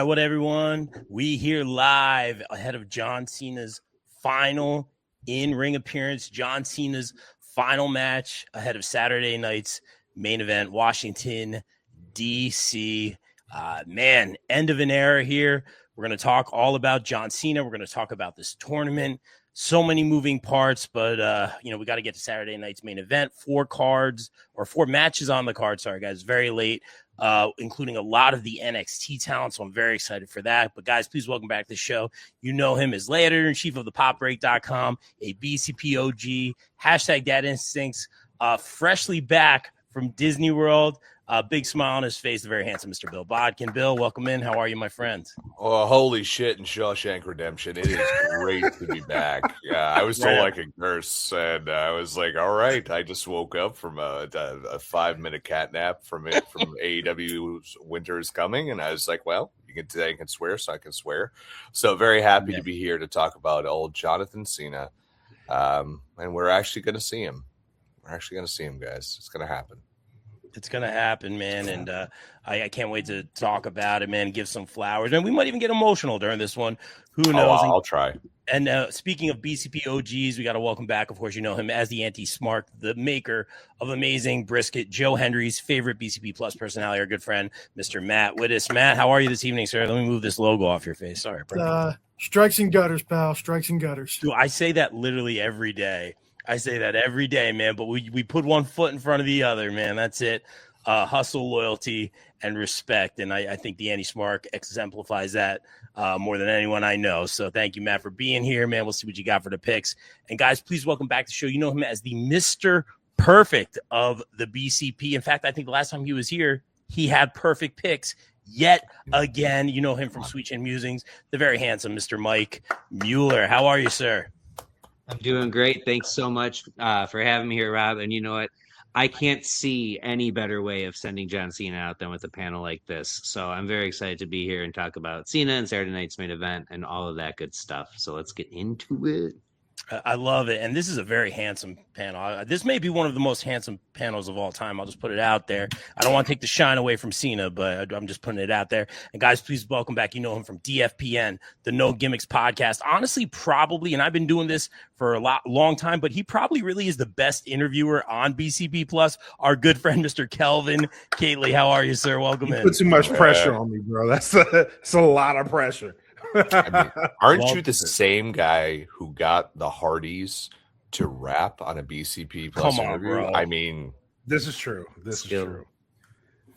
right, what everyone? We here live ahead of John Cena's final in-ring appearance, John Cena's final match ahead of Saturday night's main event, Washington, D.C. Man, end of an era here. We're going to talk all about John Cena. We're going to talk about this tournament. So many moving parts, but, we got to get to Saturday night's main event. 4 matches on the card. Sorry, guys, very late, including a lot of the NXT talent, so I'm very excited for that. But, guys, please welcome back to the show. You know him as editor-in-chief of thepopbreak.com, a BCP OG, hashtag Dad Instincts, freshly back from Disney World. Big smile on his face, the very handsome Mr. Bill Bodkin. Bill, welcome in. How are you, my friend? Oh, holy shit in Shawshank Redemption. It is great to be back. Yeah, I was told I could curse, and I was like, all right. I just woke up from a 5-minute cat nap from AEW's Winter is Coming, and I was like, well, today I can swear, so I can swear. So very happy to be here to talk about old Jonathan Cena, and we're actually going to see him. We're actually going to see him, guys. It's going to happen. It's going to happen, man, and I can't wait to talk about it, man, give some flowers. And we might even get emotional during this one. Who knows? I'll try. And speaking of BCP OGs, we got to welcome back, of course, you know him as the Anti-Smart, the maker of amazing brisket, Joe Henry's favorite BCP Plus personality, our good friend, Mr. Matt Wittes. Matt, how are you this evening, sir? Let me move this logo off your face. Sorry, bro. Strikes and gutters, pal. Strikes and gutters. Dude, I say that literally every day. I say that every day, man, but we put one foot in front of the other, man. That's it. Hustle, loyalty, and respect. And I think the Anti-Smart exemplifies that more than anyone I know. So thank you, Matt, for being here, man. We'll see what you got for the picks. And guys, please welcome back to the show. You know him as the Mr. Perfect of the BCP. In fact, I think the last time he was here, he had perfect picks. Yet again, you know him from Sweet Chin Musings, the very handsome Mr. Mike Mueller. How are you, sir? I'm doing great. Thanks so much for having me here, Rob. And you know what? I can't see any better way of sending John Cena out than with a panel like this. So I'm very excited to be here and talk about Cena and Saturday night's main event and all of that good stuff. So let's get into it. I love it. And this is a very handsome panel. This may be one of the most handsome panels of all time. I'll just put it out there. I don't want to take the shine away from Cena, but I'm just putting it out there. And guys, please welcome back. You know him from DFPN, the No Gimmicks podcast. Honestly, probably, and I've been doing this for a long time, but he probably really is the best interviewer on BCP Plus. Our good friend, Mr. Kelvin Kately. How are you, sir? Welcome in. Put too much pressure on me, bro. That's a lot of pressure. I mean, aren't you the same guy who got the Hardys to rap on a BCP Plus interview? Bro. I mean, this is true. This is true.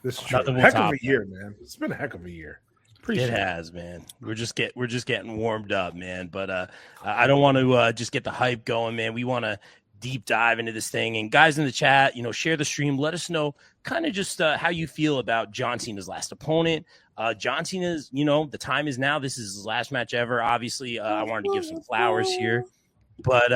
Nothing Heck of a year, man. It's been a heck of a year. It has, man. We're just getting warmed up, man. But I don't want to just get the hype going, man. We want to deep dive into this thing. And guys in the chat, share the stream. Let us know kind of just how you feel about John Cena's last opponent. John Cena's, the time is now. This is his last match ever. Obviously, I wanted to give some flowers here, but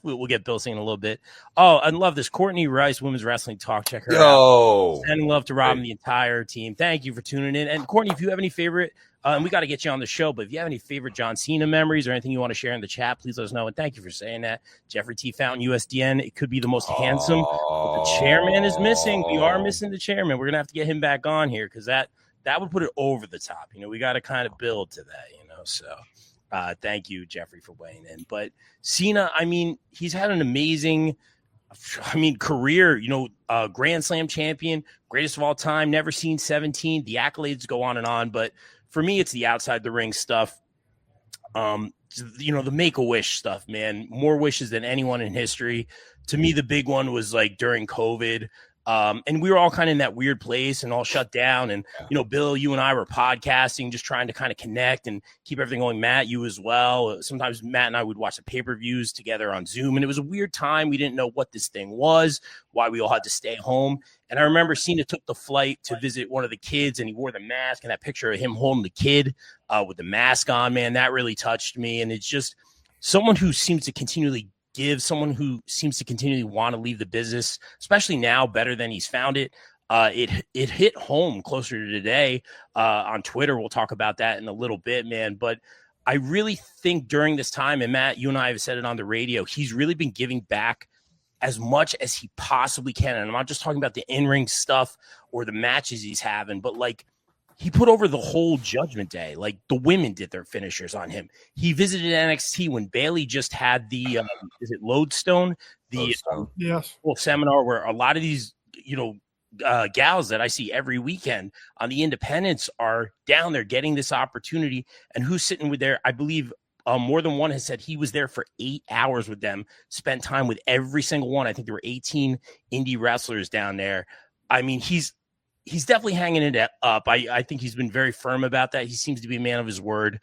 we'll get Bill singing a little bit. Oh, I love this. Courtney Rice, Women's Wrestling Talk. Check her out. Sending love to Rob and the entire team. Thank you for tuning in. And Courtney, if you have any favorite, and we got to get you on the show, but if you have any favorite John Cena memories or anything you want to share in the chat, please let us know. And thank you for saying that. Jeffrey T. Fountain, USDN. It could be the most handsome, but the chairman is missing. We are missing the chairman. We're going to have to get him back on here because that would put it over the top. We got to kind of build to that, So thank you, Jeffrey, for weighing in. But Cena, he's had an amazing, career, Grand Slam champion, greatest of all time, never seen 17. The accolades go on and on. But for me, it's the outside the ring stuff. The Make-A-Wish stuff, man. More wishes than anyone in history. To me, the big one was like during COVID. And we were all kind of in that weird place and all shut down. And, Bill, you and I were podcasting, just trying to kind of connect and keep everything going. Matt, you as well. Sometimes Matt and I would watch the pay-per-views together on Zoom. And it was a weird time. We didn't know what this thing was, why we all had to stay home. And I remember Cena took the flight to visit one of the kids and he wore the mask, and that picture of him holding the kid with the mask on, man, that really touched me. And it's just someone who seems to continually someone who seems to continually want to leave the business, especially now, better than he's found it. It hit home closer to today on Twitter. We'll talk about that in a little bit, man. But I really think during this time, and Matt, you and I have said it on the radio, he's really been giving back as much as he possibly can. And I'm not just talking about the in-ring stuff or the matches he's having, but like he put over the whole Judgment Day. Like the women did their finishers on him. He visited NXT when Bailey just had the is it Lodestone, the Yes. whole seminar where a lot of these gals that I see every weekend on the independents are down there getting this opportunity. And who's sitting with there? I believe more than one has said he was there for 8 hours with them, spent time with every single one. I think there were 18 indie wrestlers down there. I mean, he's definitely hanging it up. I think he's been very firm about that. He seems to be a man of his word.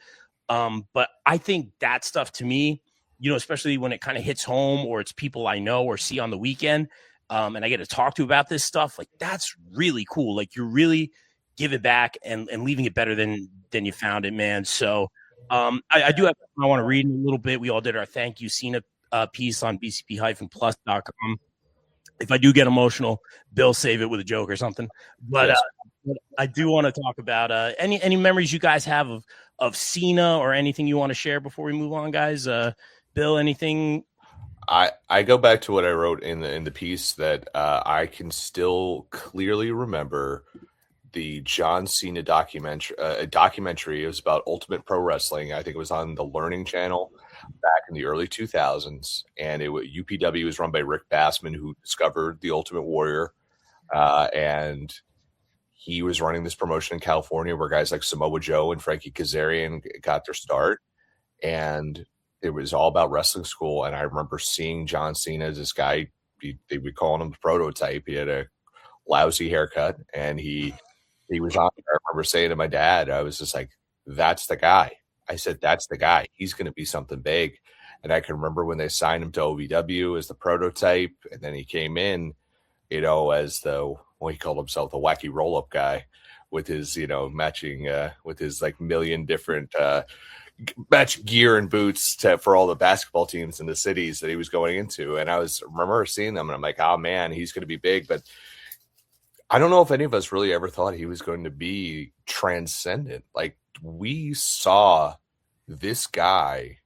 But I think that stuff to me, especially when it kind of hits home or it's people I know or see on the weekend, and I get to talk to about this stuff, like that's really cool. Like you're really giving back and leaving it better than you found it, man. So I do have, I want to read in a little bit. We all did our thank you Cena piece on bcp-plus.com. If I do get emotional, Bill, save it with a joke or something. But Yes. I do want to talk about any memories you guys have of Cena or anything you want to share before we move on, guys. Bill, anything? I go back to what I wrote in the piece that I can still clearly remember the John Cena documentary. It was about Ultimate Pro Wrestling. I think it was on the Learning Channel back in the early 2000s, and UPW was run by Rick Bassman, who discovered the Ultimate Warrior, and he was running this promotion in California where guys like Samoa Joe and Frankie Kazarian got their start, and it was all about wrestling school. And I remember seeing John Cena as this guy. They would call him the prototype. He had a lousy haircut, and he was on there. I remember saying to my dad, I was just like, that's the guy. I said, that's the guy. He's going to be something big. And I can remember when they signed him to OVW as the prototype, and then he came in, as he called himself the wacky roll-up guy with his, matching, with his like million different match gear and boots for all the basketball teams in the cities that he was going into. And I remember seeing them, and I'm like, oh man, he's going to be big. But I don't know if any of us really ever thought he was going to be transcendent. Like, we saw this guy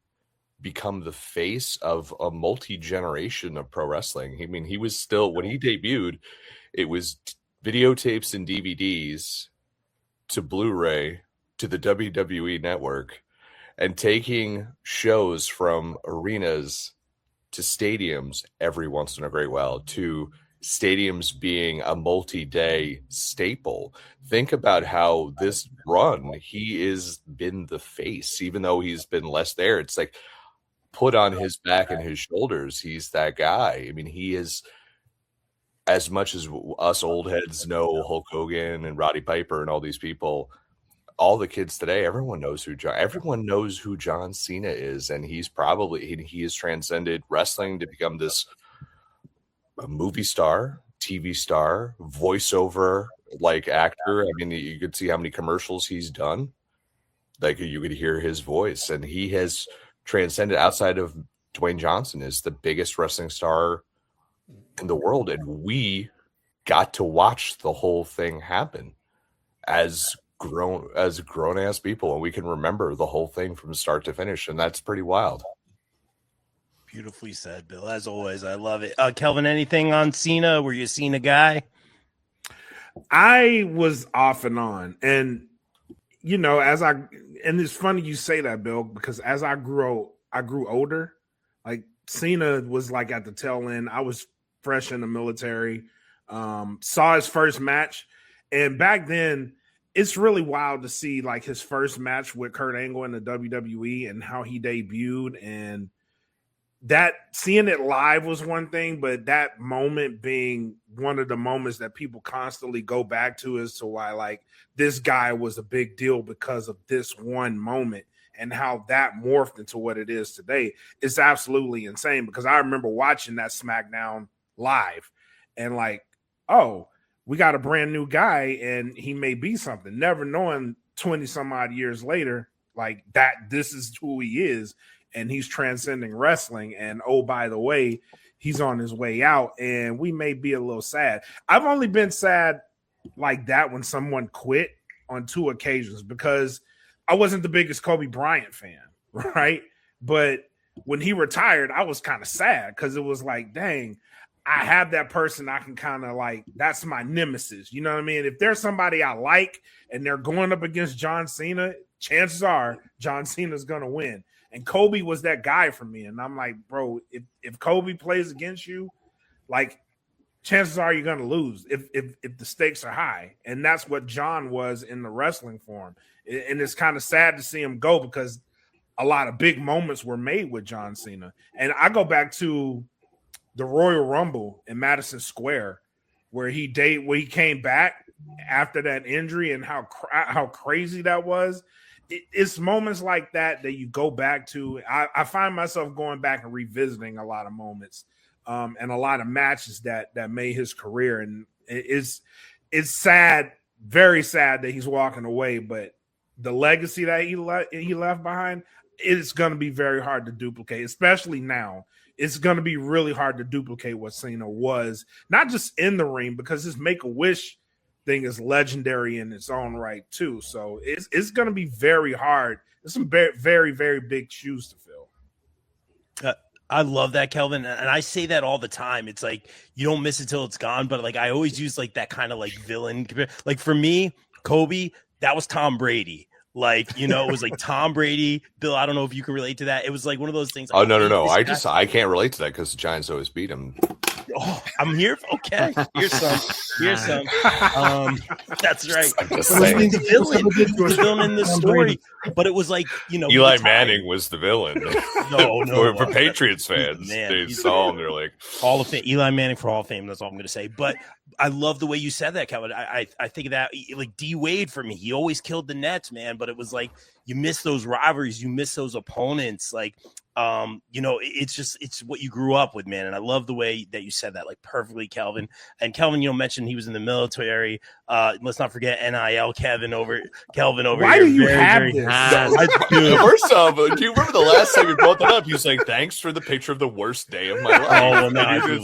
become the face of a multi-generation of pro wrestling. I mean, he was still, when he debuted, it was videotapes and DVDs to Blu-ray to the WWE network, and taking shows from arenas to stadiums every once in a great while, to stadiums being a multi-day staple. Think about how this run, he has been the face, even though he's been less there. It's like put on his back and his shoulders. He's that guy. I mean, he is, as much as us old heads know Hulk Hogan and Roddy Piper and all these people, all the kids today, everyone knows who John Cena is. And he has transcended wrestling to become this a movie star, TV star, voiceover like actor. I mean, you could see how many commercials he's done. Like, you could hear his voice, and he has transcended. Outside of Dwayne Johnson, is the biggest wrestling star in the world, and we got to watch the whole thing happen as grown ass people, and we can remember the whole thing from start to finish, and that's pretty wild. Beautifully said, Bill. As always, I love it. Kelvin, anything on Cena? Were you a Cena guy? I was off and on. And, and it's funny you say that, Bill, because as I grew older. Like, Cena was like at the tail end. I was fresh in the military, saw his first match. And back then, it's really wild to see like his first match with Kurt Angle in the WWE and how he debuted, and that seeing it live was one thing, but that moment being one of the moments that people constantly go back to as to why like this guy was a big deal because of this one moment, and how that morphed into what it is today is absolutely insane. Because I remember watching that SmackDown live and like, oh, we got a brand new guy and he may be something, never knowing 20 some odd years later, like that this is who he is. And he's transcending wrestling. And oh, by the way, he's on his way out. And we may be a little sad. I've only been sad like that when someone quit on 2 occasions, because I wasn't the biggest Kobe Bryant fan, right? But when he retired, I was kind of sad because it was like, dang, I have that person I can kind of like, that's my nemesis. You know what I mean? If there's somebody I like and they're going up against John Cena, chances are John Cena's going to win. And Kobe was that guy for me. And I'm like, bro, if Kobe plays against you, like, chances are you're going to lose if the stakes are high. And that's what John was in the wrestling form. And it's kind of sad to see him go because a lot of big moments were made with John Cena. And I go back to the Royal Rumble in Madison Square, where he came back after that injury and how crazy that was. It's moments like that you go back to. I find myself going back and revisiting a lot of moments and a lot of matches that made his career. And it's sad, very sad that he's walking away, but the legacy that he left behind, it's going to be very hard to duplicate, especially now. It's going to be really hard to duplicate what Cena was, not just in the ring, because his Make-A-Wish thing is legendary in its own right too. So it's going to be very hard. There's some very, very, very big shoes to fill. I love that, Kelvin, and I say that all the time. It's like you don't miss it till it's gone, but like I always use like that kind of like villain. Like for me, Kobe, that was Tom Brady. Like, it was like Tom Brady. Bill, I don't know if you can relate to that. It was like one of those things. Oh, no. I can't relate to that because the Giants always beat him. Oh, I'm here. Okay. Here's some. That's right. I'm just saying. The villain in the story. But it was like, Eli Manning was the villain. No. For Patriots fans, they saw him. They're like Hall of Fame. Eli Manning for Hall of Fame. That's all I'm going to say. But I love the way you said that, Kevin. I think of that like D Wade for me. He always killed the Nets, man. But it was like you miss those rivalries, you miss those opponents. Like, it's what you grew up with, man. And I love the way that you said that, like perfectly, Kelvin. And Kelvin, mentioned he was in the military. Let's not forget NIL Kelvin over Why here. do you have this? First off, do you remember the last time you brought that up? He was like, "Thanks for the picture of the worst day of my life." Oh, well, no, and you're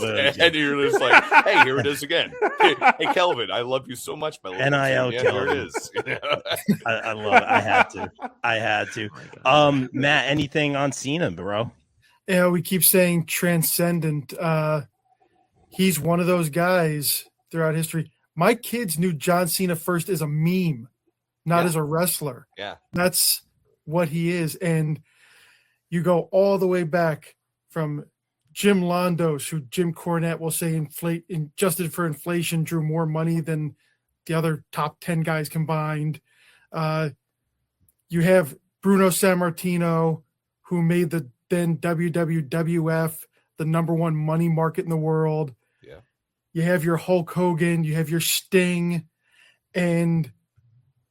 just like, "Hey, here it is again." Hey, Kelvin, I love you so much, my little NIL yeah, Kelvin. here it is. I love it. I had to. Matt, anything on Cena, bro? Yeah, we keep saying transcendent. He's one of those guys throughout history. My kids knew John Cena first as a meme, not as a wrestler. Yeah. That's what he is. And you go all the way back from Jim Londos, who Jim Cornette will say adjusted for inflation, drew more money than the other top 10 guys combined. You have Bruno Sammartino, who made the then WWF the number one money market in the world. Yeah. You have your Hulk Hogan, you have your Sting, and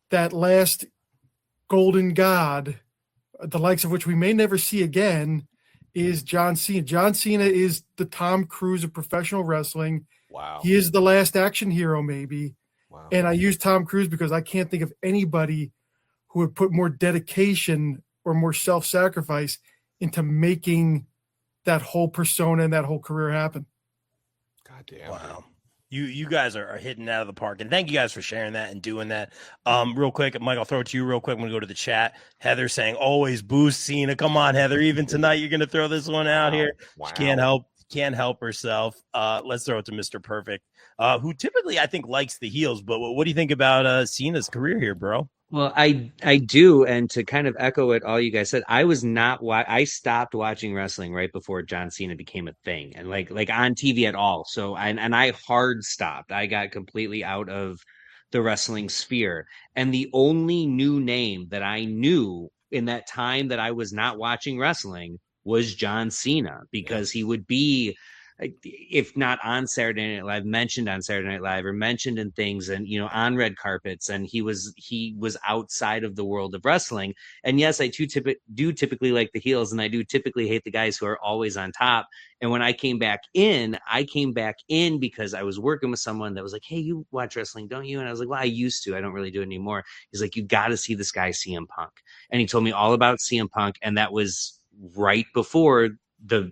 that last golden god, the likes of which we may never see again, is John Cena. John Cena is the Tom Cruise of professional wrestling. Wow. He is the last action hero, maybe. Wow. And I use Tom Cruise because I can't think of anybody who would put more dedication or more self-sacrifice into making that whole persona and that whole career happen. God damn. Wow. You guys are hitting out of the park, and thank you guys for sharing that and doing that. Real quick, Mike, I'll throw it to you real quick. I'm going to go to the chat. Heather saying, always boost Cena. Come on, Heather. Even tonight, you're going to throw this one out here. Wow. She can't help herself. Let's throw it to Mr. Perfect, who typically, I think, likes the heels. But what do you think about Cena's career here, bro? Well, I do, and to kind of echo what all you guys said, I stopped watching wrestling right before John Cena became a thing, and like on TV at all. So I hard stopped. I got completely out of the wrestling sphere, and the only new name that I knew in that time that I was not watching wrestling was John Cena, because he would be, if not on Saturday Night Live, mentioned on Saturday Night Live, or mentioned in things, and on red carpets, and he was outside of the world of wrestling. And yes, I do typically like the heels, and I do typically hate the guys who are always on top. And when I came back in because I was working with someone that was like, "Hey, you watch wrestling, don't you?" And I was like, "Well, I used to. I don't really do it anymore." He's like, "You got to see this guy CM Punk," and he told me all about CM Punk, and that was right before the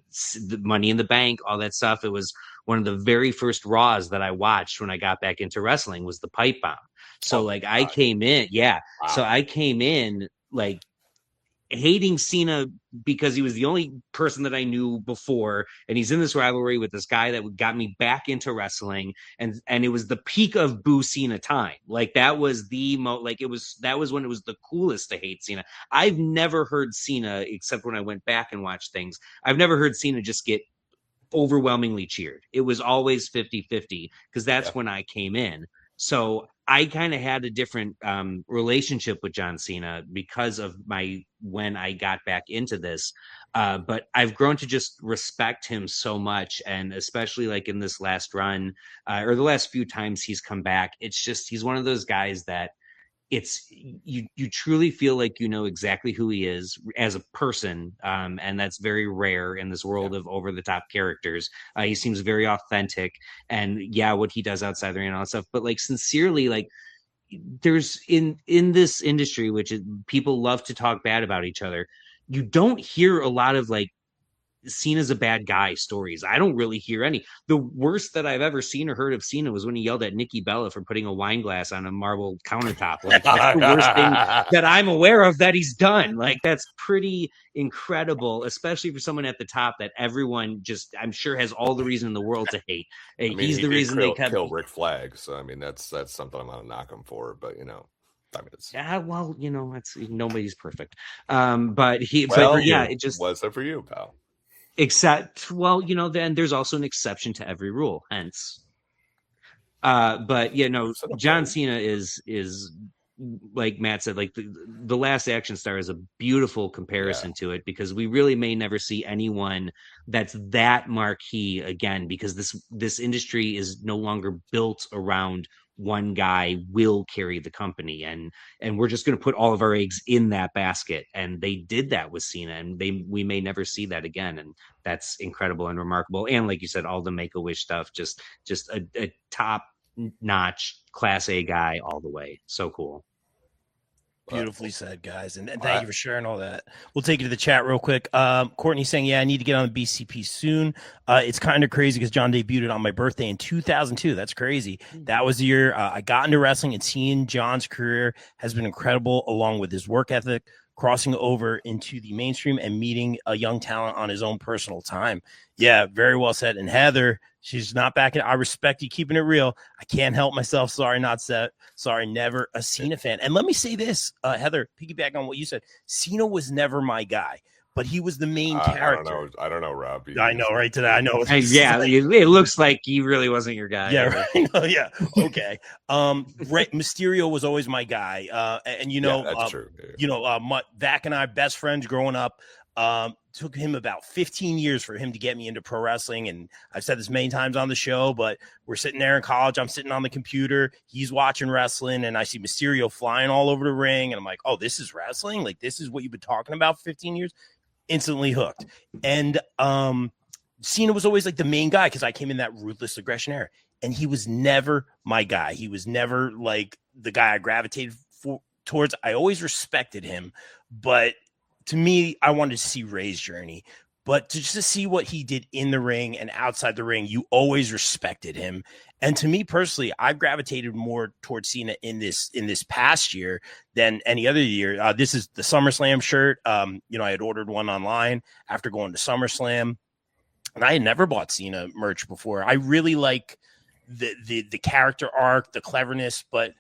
Money in the Bank, all that stuff. It was one of the very first Raws that I watched when I got back into wrestling, was the Pipe Bomb. So I came in, So I came in like hating Cena because he was the only person that I knew before, and he's in this rivalry with this guy that got me back into wrestling, and it was the peak of Boo Cena time. Like that was that was when it was the coolest to hate Cena. I've never heard Cena, except when I went back and watched things, I've never heard Cena just get overwhelmingly cheered. It was always 50-50 because that's when I came in. So I kind of had a different relationship with John Cena because of when I got back into this. But I've grown to just respect him so much. And especially like in this last run or the last few times he's come back, it's just, he's one of those guys that you truly feel like you know exactly who he is as a person, and that's very rare in this world of over the top characters. He seems very authentic, and what he does outside the ring and all that stuff, but like sincerely, like there's in this industry, which people love to talk bad about each other, you don't hear a lot of like Cena's a bad guy stories. I don't really hear any. The worst that I've ever seen or heard of Cena was when he yelled at Nikki Bella for putting a wine glass on a marble countertop. Like that's the worst thing that I'm aware of that he's done. Like that's pretty incredible, especially for someone at the top that everyone just, I'm sure, has all the reason in the world to hate. I mean, he's the reason they kept kill Rick Flag. So I mean, that's something I'm gonna knock him for. But I mean, it's well, it's nobody's perfect. But it just was it for you, pal. Except, then there's also an exception to every rule, hence. But John Cena is like Matt said, like the Last Action Star is a beautiful comparison to it, because we really may never see anyone that's that marquee again, because this industry is no longer built around one guy will carry the company, and we're just going to put all of our eggs in that basket. And they did that with Cena, and we may never see that again. And that's incredible and remarkable. And like you said, all the Make-A-Wish stuff, just a top notch class A guy all the way. So cool. Beautifully said, guys, and thank you for sharing all that. We'll take you to the chat real quick. Courtney saying, I need to get on the BCP soon. It's kind of crazy because John debuted on my birthday in 2002. That's crazy. That was the year I got into wrestling, and seeing John's career has been incredible, along with his work ethic, crossing over into the mainstream and meeting a young talent on his own personal time. Yeah, very well said. And Heather, she's not back in. I respect you keeping it real. I can't help myself. Sorry, not set. Sorry, never a Cena fan. And let me say this, Heather, piggyback on what you said. Cena was never my guy, but he was the main character. I don't know, Rob. I know, right? Today, I know. It looks like he really wasn't your guy. Yeah, right. Yeah. Okay. Mysterio was always my guy. And that's true. Vac and I, best friends growing up. Took him about 15 years for him to get me into pro wrestling. And I've said this many times on the show, but we're sitting there in college. I'm sitting on the computer. He's watching wrestling, and I see Mysterio flying all over the ring. And I'm like, oh, this is wrestling? Like, this is what you've been talking about for 15 years? Instantly hooked. And Cena was always like the main guy because I came in that ruthless aggression era. And he was never my guy. He was never like the guy I gravitated towards. I always respected him, but to me, I wanted to see Ray's journey, but to see what he did in the ring and outside the ring, you always respected him. And to me personally, I've gravitated more towards Cena in this past year than any other year. This is the SummerSlam shirt. I had ordered one online after going to SummerSlam, and I had never bought Cena merch before. I really like the character arc, the cleverness, but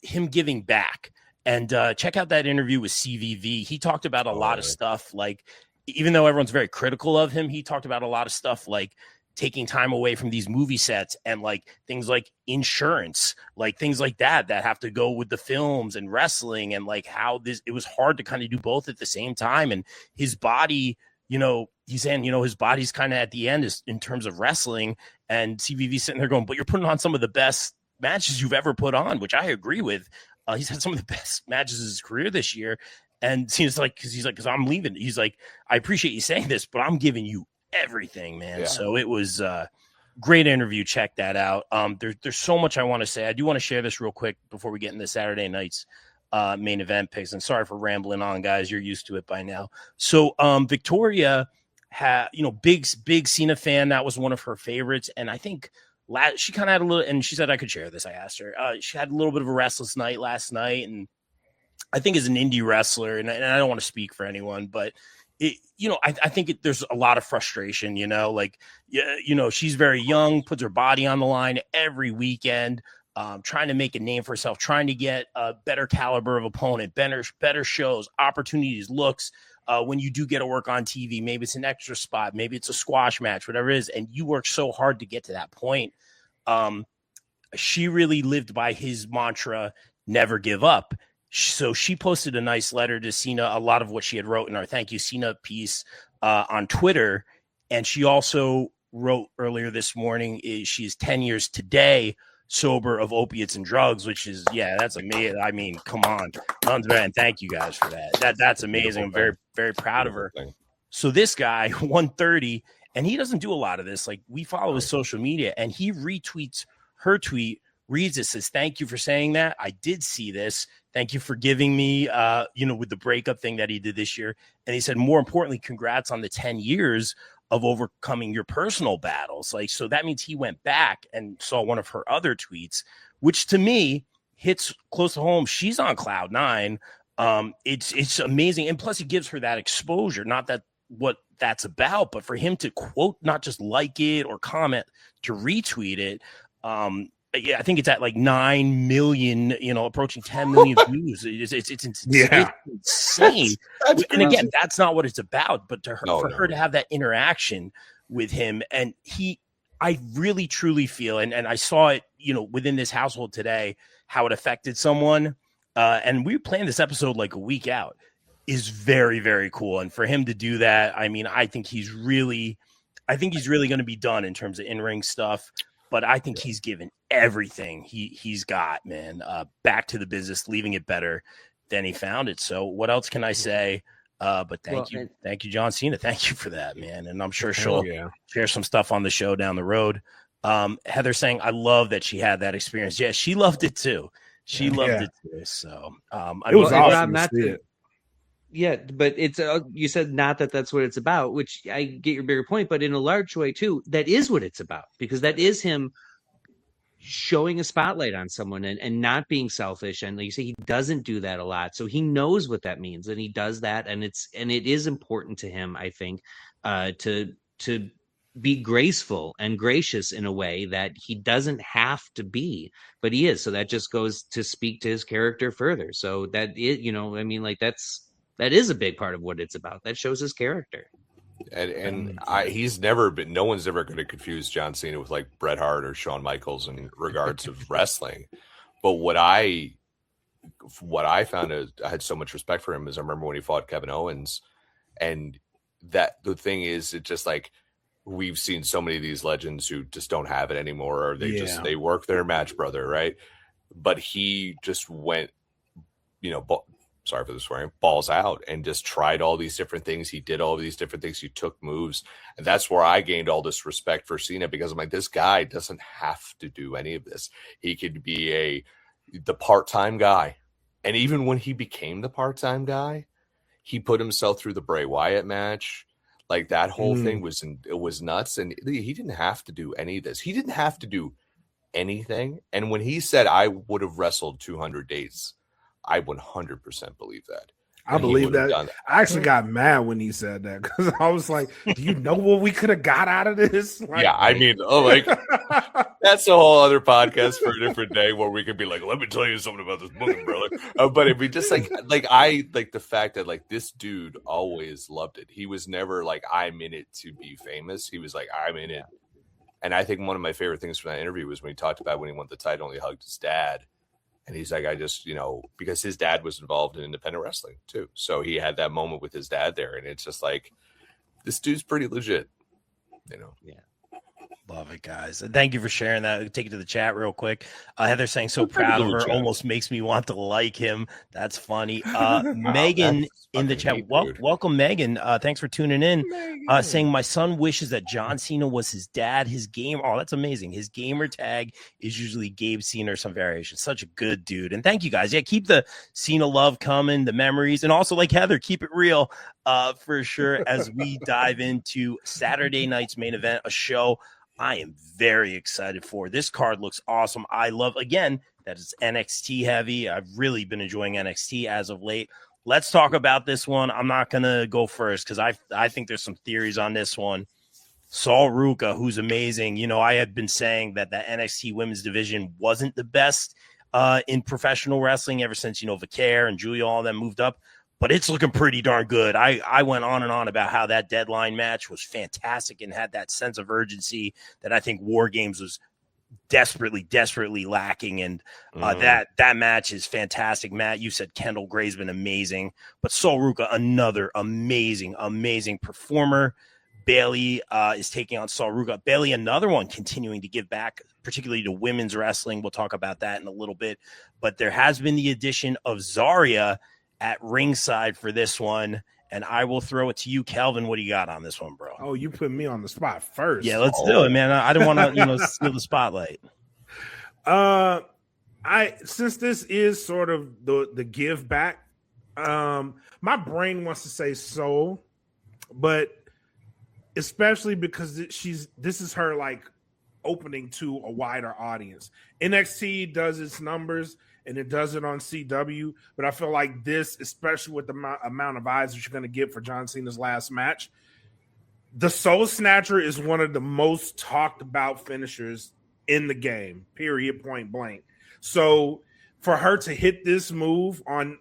him giving back. And check out that interview with CVV. He talked about a lot of stuff, like, even though everyone's very critical of him, he talked about a lot of stuff like taking time away from these movie sets and like things like insurance, like things like that have to go with the films and wrestling, and like how it was hard to kind of do both at the same time. And his body, he's saying, his body's kind of at the end is in terms of wrestling, and CVV sitting there going, but you're putting on some of the best matches you've ever put on, which I agree with. He's had some of the best matches of his career this year. And seems like, because I'm leaving. He's like, I appreciate you saying this, but I'm giving you everything, man. Yeah. So it was a great interview. Check that out. There's so much I want to say. I do want to share this real quick before we get into Saturday night's main event picks. And sorry for rambling on, guys. You're used to it by now. So Victoria had, big Cena fan. That was one of her favorites. And I think she kind of had a little, and she said I could share this. I asked her. She had a little bit of a restless night last night, and I think as an indie wrestler, and I don't want to speak for anyone, but I think there's a lot of frustration, like, she's very young, puts her body on the line every weekend, trying to make a name for herself, trying to get a better caliber of opponent, better shows, opportunities, looks. When you do get to work on TV, maybe it's an extra spot, maybe it's a squash match, whatever it is, and you work so hard to get to that point. She really lived by his mantra, never give up. So she posted a nice letter to Cena, a lot of what she had wrote in our Thank You Cena piece on Twitter. And she also wrote earlier this morning, she's 10 years today sober of opiates and drugs, which is, that's amazing. I mean, come on. And thank you guys for that. That's amazing. I'm very, very proud of her. So this guy, 130, and he doesn't do a lot of this. Like, we follow his social media, and he retweets her tweet, reads it, says, thank you for saying that. I did see this. Thank you for giving me, with the breakup thing that he did this year. And he said, more importantly, congrats on the 10 years of overcoming your personal battles. Like, so that means he went back and saw one of her other tweets, which to me hits close to home. She's on cloud nine. It's amazing. And plus it gives her that exposure, not that what that's about, but for him to quote, not just like it or comment, to retweet it. I think it's at like 9 million, approaching 10 million views. It's insane. That's and again, that's not what it's about, but to her, her to have that interaction with him. And I really truly feel, and I saw it, within this household today, how it affected someone. And we planned this episode like a week out, is very, very cool. And for him to do that, I mean, I think he's really going to be done in terms of in-ring stuff. But I think he's given everything he's got, man, back to the business, leaving it better than he found it. So what else can I say? But thank you, John Cena. Thank you for that, man. And I'm sure she'll share some stuff on the show down the road. Heather saying, I love that she had that experience. Yeah, she loved it too. She loved it too. So it was awesome to see it. Yeah, but it's you said not that that's what it's about, which I get your bigger point, but in a large way too, that is what it's about, because that is him showing a spotlight on someone and not being selfish. And like you say, he doesn't do that a lot, so he knows what that means, and he does that, and it is important to him, I think, to be graceful and gracious in a way that he doesn't have to be, but he is. So that just goes to speak to his character further. So that is, that is a big part of what it's about. That shows his character. And no one's ever going to confuse John Cena with like Bret Hart or Shawn Michaels in regards of wrestling. But what I found I had so much respect for him is I remember when he fought Kevin Owens, and that the thing is, it just like, we've seen so many of these legends who just don't have it anymore, or they work their match brother, right? But he just went, sorry for the swearing, balls out, and just tried all these different things. He did all these different things. He took moves. And that's where I gained all this respect for Cena, because I'm like, this guy doesn't have to do any of this. He could be the part-time guy. And even when he became the part-time guy, he put himself through the Bray Wyatt match. Like, that whole thing was nuts. And he didn't have to do any of this. He didn't have to do anything. And when he said, I would have wrestled 200 dates, I 100% believe that. I believe that. I actually got mad when he said that, because I was like, do you know what we could have got out of this? Like, yeah, I mean, that's a whole other podcast for a different day where we could be like, let me tell you something about this booking, brother. But it'd be just like I like the fact that like this dude always loved it. He was never like, I'm in it to be famous. He was like, I'm in it. And I think one of my favorite things from that interview was when he talked about when he won the title and he hugged his dad. And he's like, I just, because his dad was involved in independent wrestling too. So he had that moment with his dad there. And it's just like, this dude's pretty legit, Yeah. Love it, guys. And thank you for sharing that. Take it to the chat real quick. Heather saying, so proud of her, almost makes me want to like him. That's funny. Megan in the chat. Welcome, Megan. Thanks for tuning in. Saying, my son wishes that John Cena was his dad. His game. Oh, that's amazing. His gamer tag is usually Gabe Cena or some variation. Such a good dude. And thank you, guys. Yeah, keep the Cena love coming, the memories. And also, like Heather, keep it real for sure as we dive into Saturday night's main event, a show I am very excited for. This card looks awesome. I love, again, that is NXT heavy. I've really been enjoying NXT as of late. Let's talk about this one. I'm not going to go first because I think there's some theories on this one. Sol Ruca, who's amazing. You know, I had been saying that the NXT women's division wasn't the best in professional wrestling ever since, you know, Vaquer and Julia, all of them moved up. But it's looking pretty darn good. I went on and on about how that deadline match was fantastic and had that sense of urgency that I think War Games was desperately lacking. And that match is fantastic. Matt, you said Kendall Gray's been amazing, but Sol Ruca, another amazing performer. Bailey is taking on Sol Ruca. Bailey, another one continuing to give back, particularly to women's wrestling. We'll talk about that in a little bit. But there has been the addition of Zarya at ringside for this one. And I will throw it to you, Kelvin. What do you got on this one, bro? Oh, you put me on the spot first. Yeah, let's do it, man. I don't want to, steal the spotlight. Since this is sort of the give back, my brain wants to say Soul, but especially because this is her like opening to a wider audience. NXT does its numbers and it does it on CW, but I feel like this, especially with the amount of eyes that you're going to get for John Cena's last match, the Soul Snatcher is one of the most talked about finishers in the game, period, point blank. So for her to hit this move on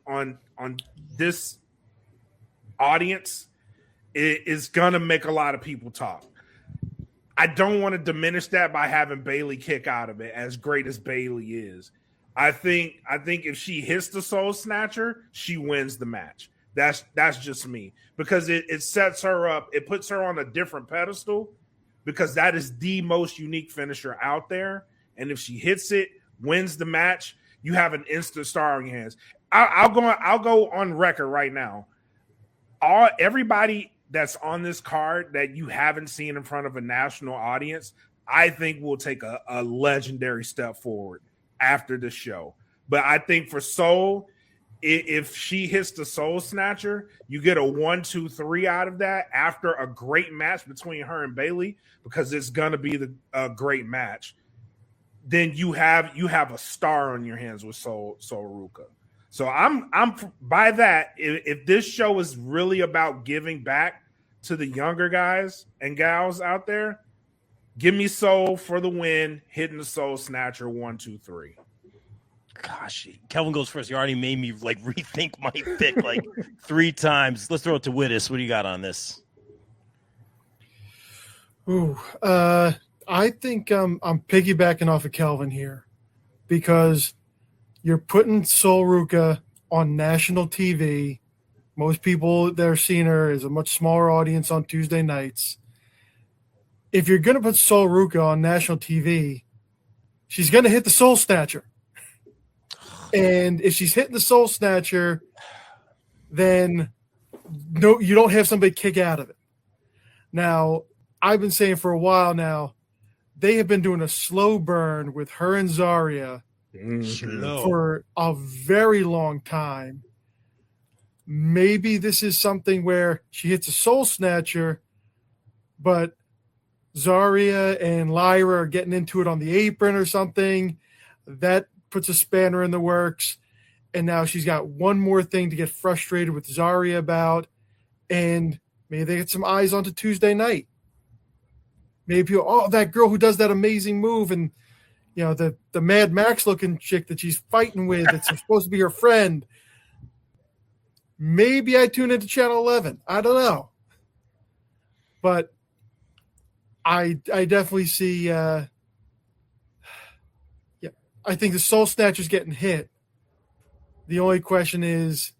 this audience, it is going to make a lot of people talk. I don't want to diminish that by having Bailey kick out of it, as great as Bailey is. I think if she hits the Soul Snatcher, she wins the match. That's just me, because it sets her up. It puts her on a different pedestal because that is the most unique finisher out there. And if she hits it, wins the match, you have an instant star on your hands. I'll go on record right now. Everybody that's on this card that you haven't seen in front of a national audience, I think will take a legendary step forward after the show. But I think for Soul, if she hits the Soul Snatcher, you get a 1, 2, 3 out of that after a great match between her and Bailey, because it's gonna be a great match. Then you have a star on your hands with Sol Ruca. So I'm by that. If this show is really about giving back to the younger guys and gals out there, give me Soul for the win, hitting the Soul Snatcher 1, 2, 3. Gosh, Kelvin goes first. You already made me like rethink my pick like 3 times. Let's throw it to Wittes. What do you got on this? Ooh, I think I'm piggybacking off of Kelvin here, because you're putting Sol Ruca on national TV. Most people that are seeing her is a much smaller audience on Tuesday nights. If you're going to put Sol Ruca on national TV, she's going to hit the Soul Snatcher. And if she's hitting the Soul Snatcher, then no, you don't have somebody kick out of it. Now, I've been saying for a while now, they have been doing a slow burn with her and Zarya for a very long time. Maybe this is something where she hits a Soul Snatcher, but Zarya and Lyra are getting into it on the apron or something. That puts a spanner in the works. And now she's got one more thing to get frustrated with Zarya about. And maybe they get some eyes onto Tuesday night. Maybe people, oh, that girl who does that amazing move, and you know, the Mad Max looking chick that she's fighting with, that's supposed to be her friend. Maybe I tune into Channel 11. I don't know. But I definitely see I think the Soul Snatcher's getting hit. The only question is,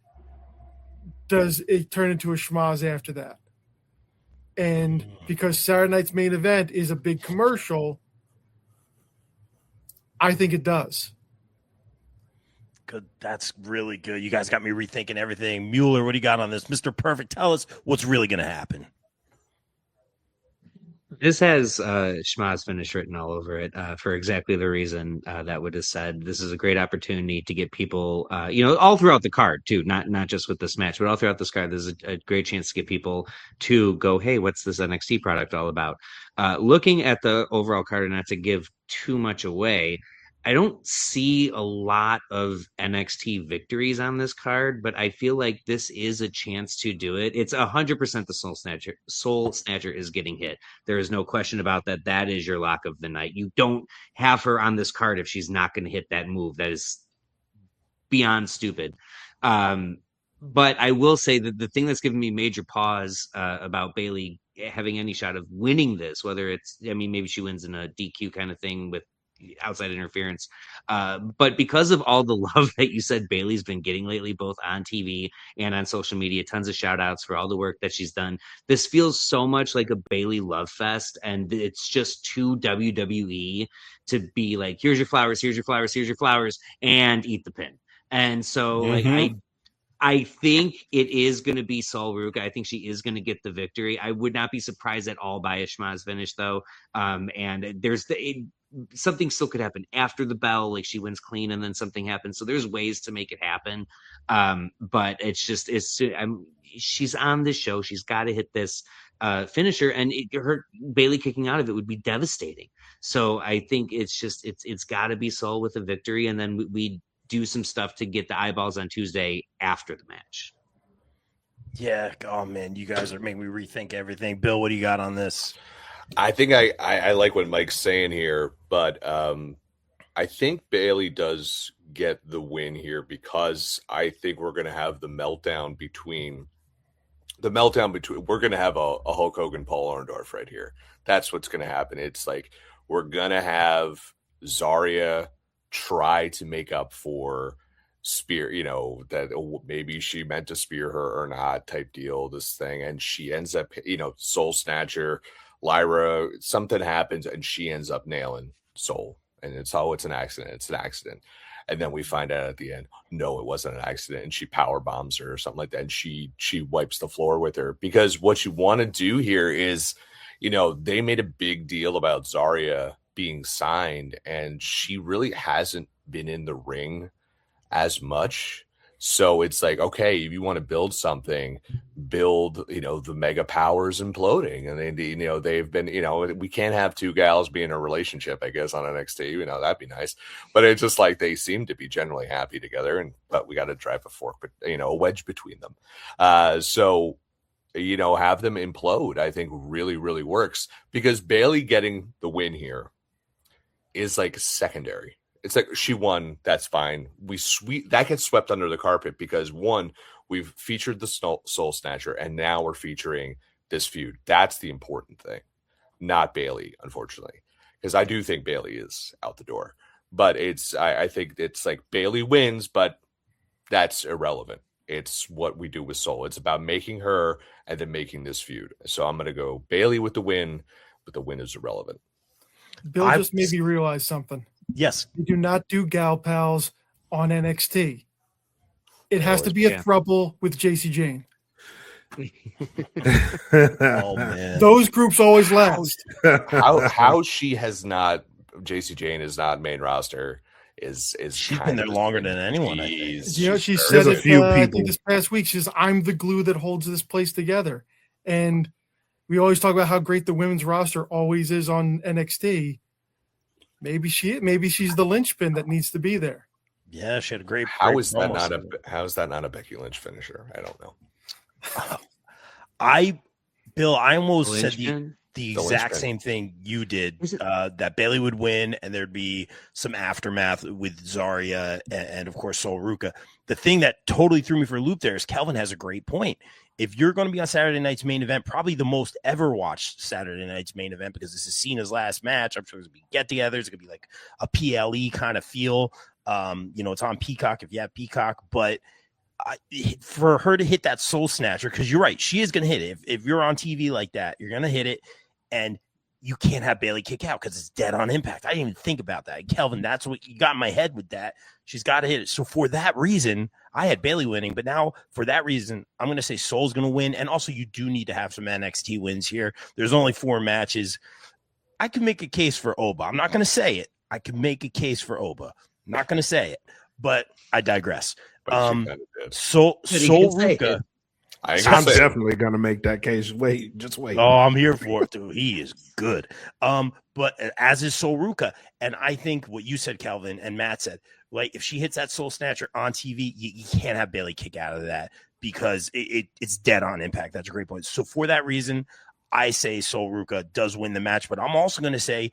does it turn into a schmoz after that? And because Saturday night's main event is a big commercial, I think it does. Good. That's really good. You guys got me rethinking everything. Mueller, what do you got on this? Mr. Perfect, tell us what's really going to happen. This has Schmaz finish written all over it for exactly the reason that Wood has said. This is a great opportunity to get people, all throughout the card too, not just with this match, but all throughout this card. There's a great chance to get people to go, hey, what's this NXT product all about? Looking at the overall card, and not to give too much away, I don't see a lot of NXT victories on this card, but I feel like this is a chance to do it. It's 100% the Soul Snatcher. Soul Snatcher is getting hit. There is no question about that. That is your lock of the night. You don't have her on this card if she's not going to hit that move. That is beyond stupid. But I will say that the thing that's given me major pause about Bayley having any shot of winning this, whether it's, I mean, maybe she wins in a DQ kind of thing with outside interference. But because of all the love that you said Bayley's been getting lately, both on TV and on social media, tons of shout outs for all the work that she's done. This feels so much like a Bayley love fest. And it's just too WWE to be like, here's your flowers, here's your flowers, here's your flowers, and eat the pin. And so like, I think it is going to be Sol Ruca. I think she is going to get the victory. I would not be surprised at all by a Schmaz finish, though. And there's something still could happen after the bell, like she wins clean and then something happens. So there's ways to make it happen. But it's just she's on this show. She's got to hit this finisher, and her Bayley kicking out of it would be devastating. So I think it's got to be Sol with a victory, and then we do some stuff to get the eyeballs on Tuesday after the match. Yeah. Oh man, you guys are making me rethink everything. Bill, what do you got on this? I think I like what Mike's saying here, but I think Bayley does get the win here because I think we're going to have the meltdown between we're going to have a Hulk Hogan, Paul Orndorff right here. That's what's going to happen. It's like we're going to have Zarya try to make up for spear, that maybe she meant to spear her or not type deal, this thing. And she ends up, Soul Snatcher, Lyra, something happens and she ends up nailing Soul. And it's an accident. It's an accident. And then we find out at the end, no, it wasn't an accident. And she power bombs her or something like that. And she wipes the floor with her, because what you want to do here is, they made a big deal about Zarya being signed, and she really hasn't been in the ring as much. So it's like, okay, if you want to build something, build, the mega powers imploding. And they've been, we can't have two gals be in a relationship, I guess, on NXT, that'd be nice. But it's just like, they seem to be generally happy together, but we got to drive a fork, but a wedge between them. So have them implode, I think really, really works, because Bayley getting the win here is like secondary. It's like she won, that's fine. That gets swept under the carpet because, one, we've featured the Soul Snatcher, and now we're featuring this feud. That's the important thing, not Bayley, unfortunately, because I do think Bayley is out the door. But I think it's like Bayley wins, but that's irrelevant. It's what we do with Soul. It's about making her and then making this feud. So I'm going to go Bayley with the win, but the win is irrelevant. Bill just made me realize something. Yes. We do not do gal pals on NXT. It has to be a throuple with JC Jane. Oh man, those groups always last. How she has not, JC Jane is not main roster is she's been there longer than anyone. I think. She said it. I think this past week, she says, "I'm the glue that holds this place together." And we always talk about how great the women's roster always is on NXT. Maybe she's the linchpin that needs to be there. Yeah, she had a great. How is that not a Becky Lynch finisher? I don't know. Bill, I almost said the exact same thing you did. That Bayley would win, and there'd be some aftermath with Zarya and of course Sol Ruca. The thing that totally threw me for a loop there is Kelvin has a great point. If you're going to be on Saturday night's main event, probably the most ever watched Saturday night's main event, because this is Cena's last match. I'm sure there's going to be get-togethers. It's going to be like a PLE kind of feel. It's on Peacock if you have Peacock. But for her to hit that Soul Snatcher, because you're right, she is going to hit it. If you're on TV like that, you're going to hit it. And you can't have Bayley kick out because it's dead on impact. I didn't even think about that. Kelvin, that's what you got in my head with that. She's got to hit it. So for that reason, I had Bayley winning. But now for that reason, I'm going to say Soul's going to win. And also you do need to have some NXT wins here. There's only 4 matches. I can make a case for Oba. I'm not going to say it. I can make a case for Oba. I'm not going to say it, but I digress. Soul Ruca. I ain't So gonna I'm say it. definitely gonna make that case. Just wait. Oh, I'm here for it, dude. He is good. But as is Soruka, and I think what you said, Calvin, and Matt said, like if she hits that soul snatcher on TV, you can't have Bailey kick out of that because it's dead on impact. That's a great point. So for that reason, I say Soruka does win the match, but I'm also going to say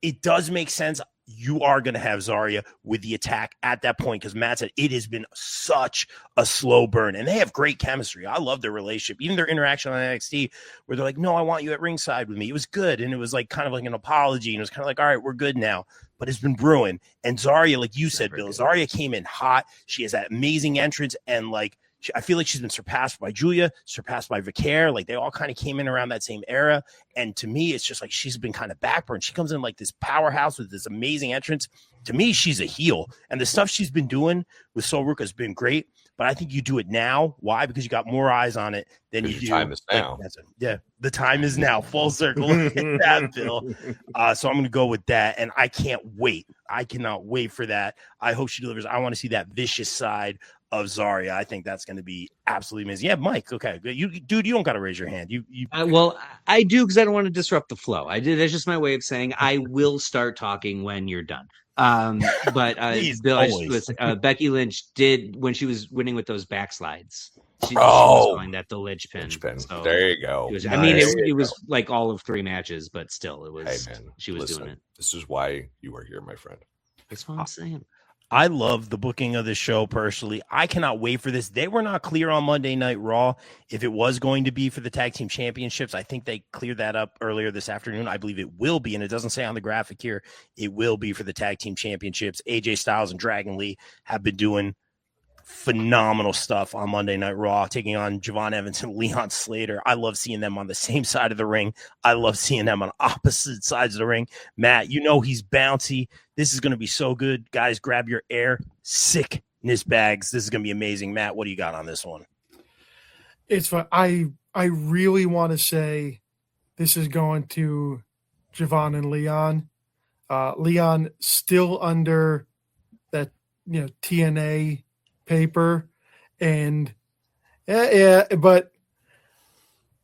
it does make sense. You are going to have Zarya with the attack at that point because Matt said it has been such a slow burn, and they have great chemistry. I love their relationship, even their interaction on NXT, where they're like, "No, I want you at ringside with me." It was good, and it was like kind of like an apology, and it was kind of like, "All right, we're good now." But it's been brewing, and Zarya, like you said, Bill, Zarya came in hot. She has that amazing entrance, and like I feel like she's been surpassed by Julia, surpassed by Vicaire. Like they all kind of came in around that same era. And to me, it's just like she's been kind of backburned. She comes in like this powerhouse with this amazing entrance. To me, she's a heel. And the stuff she's been doing with Soruka has been great. But I think you do it now. Why? Because you got more eyes on it than you do. Time is now. Yeah, the time is now. Full circle. Look at that, Bill. So I'm going to go with that. And I can't wait. I cannot wait for that. I hope she delivers. I want to see that vicious side of Zarya. I think that's going to be absolutely amazing. Yeah, Mike. Okay, you don't got to raise your hand. Well, I do because I don't want to disrupt the flow. That's just my way of saying I will start talking when you're done. But Bill, Becky Lynch did when she was winning with those backslides. She was calling that the linchpin. So there you go. It was like all of 3 matches, but still, it was. Hey man, she was doing it. This is why you are here, my friend. That's what I'm saying. I love the booking of the show personally. I cannot wait for this. They were not clear on Monday Night Raw if it was going to be for the tag team championships. I think they cleared that up earlier this afternoon. I believe it will be, and it doesn't say on the graphic here, it will be for the tag team championships. AJ Styles and Dragon Lee have been doing phenomenal stuff on Monday Night Raw, taking on Javon Evans and Leon Slater. I love seeing them on the same side of the ring. I love seeing them on opposite sides of the ring. Matt, he's bouncy. This is going to be so good. Guys, grab your air sickness bags. This is going to be amazing. Matt, what do you got on this one? It's fun. I really want to say this is going to Javon and Leon. Leon still under that TNA paper, and but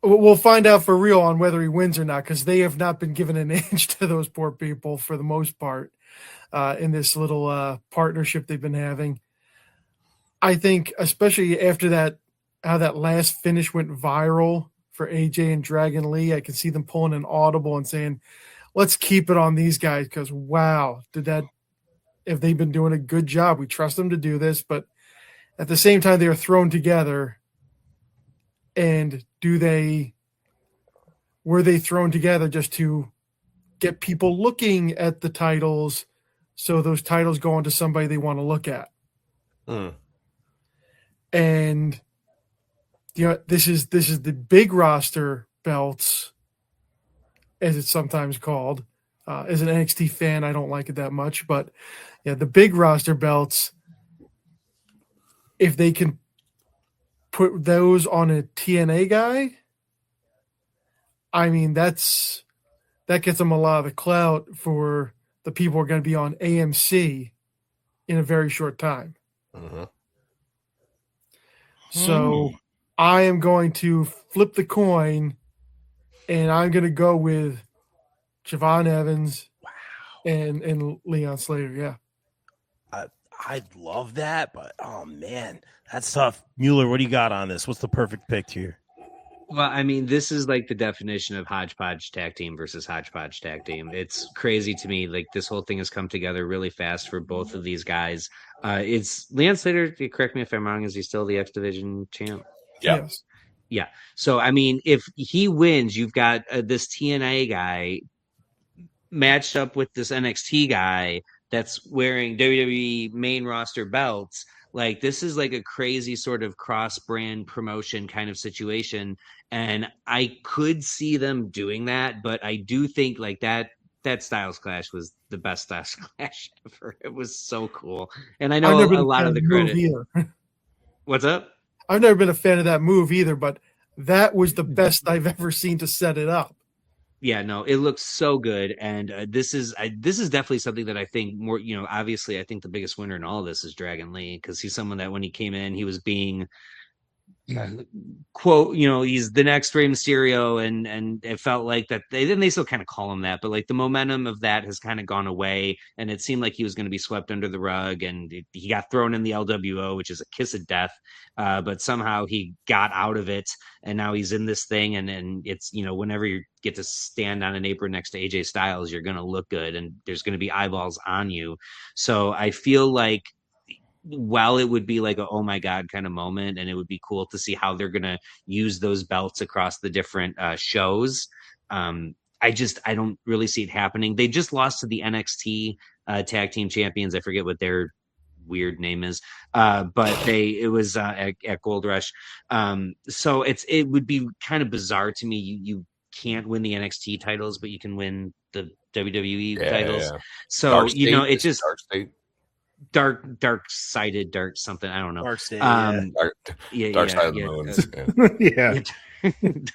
we'll find out for real on whether he wins or not, because they have not been given an inch to those poor people for the most part in this little partnership they've been having. I think especially after that, how that last finish went viral for AJ and Dragon Lee, I can see them pulling an audible and saying, let's keep it on these guys, because wow, if they've been doing a good job, we trust them to do this, but at the same time, they are thrown together. And were they thrown together just to get people looking at the titles, so those titles go on to somebody they want to look at? And this is the big roster belts, as it's sometimes called. As an NXT fan, I don't like it that much, but yeah, the big roster belts. If they can put those on a TNA guy, I mean, that gets them a lot of the clout for the people who are going to be on AMC in a very short time. Mm-hmm. So I am going to flip the coin, and I'm going to go with Javon Evans and Leon Slater. Yeah. I love that, but oh man, that's tough. Mueller, what do you got on this? What's the perfect pick here? Well, I mean, this is like the definition of hodgepodge tag team versus hodgepodge tag team. It's crazy to me. Like this whole thing has come together really fast for both of these guys. It's Leon Slater. Correct me if I'm wrong. Is he still the X Division champ? Yeah. Yes. Yeah. So, I mean, if he wins, you've got this TNA guy matched up with this NXT guy that's wearing WWE main roster belts. Like this is like a crazy sort of cross-brand promotion kind of situation. And I could see them doing that, but I do think like that Styles Clash was the best Styles Clash ever. It was so cool. And I know a lot of the credit. What's up? I've never been a fan of that move either, but that was the best I've ever seen to set it up. Yeah, no, it looks so good, and this is definitely something that I think more. Obviously, I think the biggest winner in all of this is Dragon Lee, because he's someone that when he came in, he was being quote, he's the next Rey Mysterio, and it felt like that they still kind of call him that, but like the momentum of that has kind of gone away, and it seemed like he was going to be swept under the rug, and he got thrown in the LWO, which is a kiss of death, but somehow he got out of it, and now he's in this thing, and it's, whenever you get to stand on an apron next to AJ Styles, you're going to look good, and there's going to be eyeballs on you. So I feel like, while it would be like a oh my god kind of moment, and it would be cool to see how they're gonna use those belts across the different shows, I don't really see it happening. They just lost to the NXT tag team champions. I forget what their weird name is, but it was at Gold Rush. So it would be kind of bizarre to me. You can't win the NXT titles, but you can win the WWE titles. Yeah. So it just Dark State. dark-sided, dark something, I don't know. Dark State, Dark Side of the Moon. Yeah.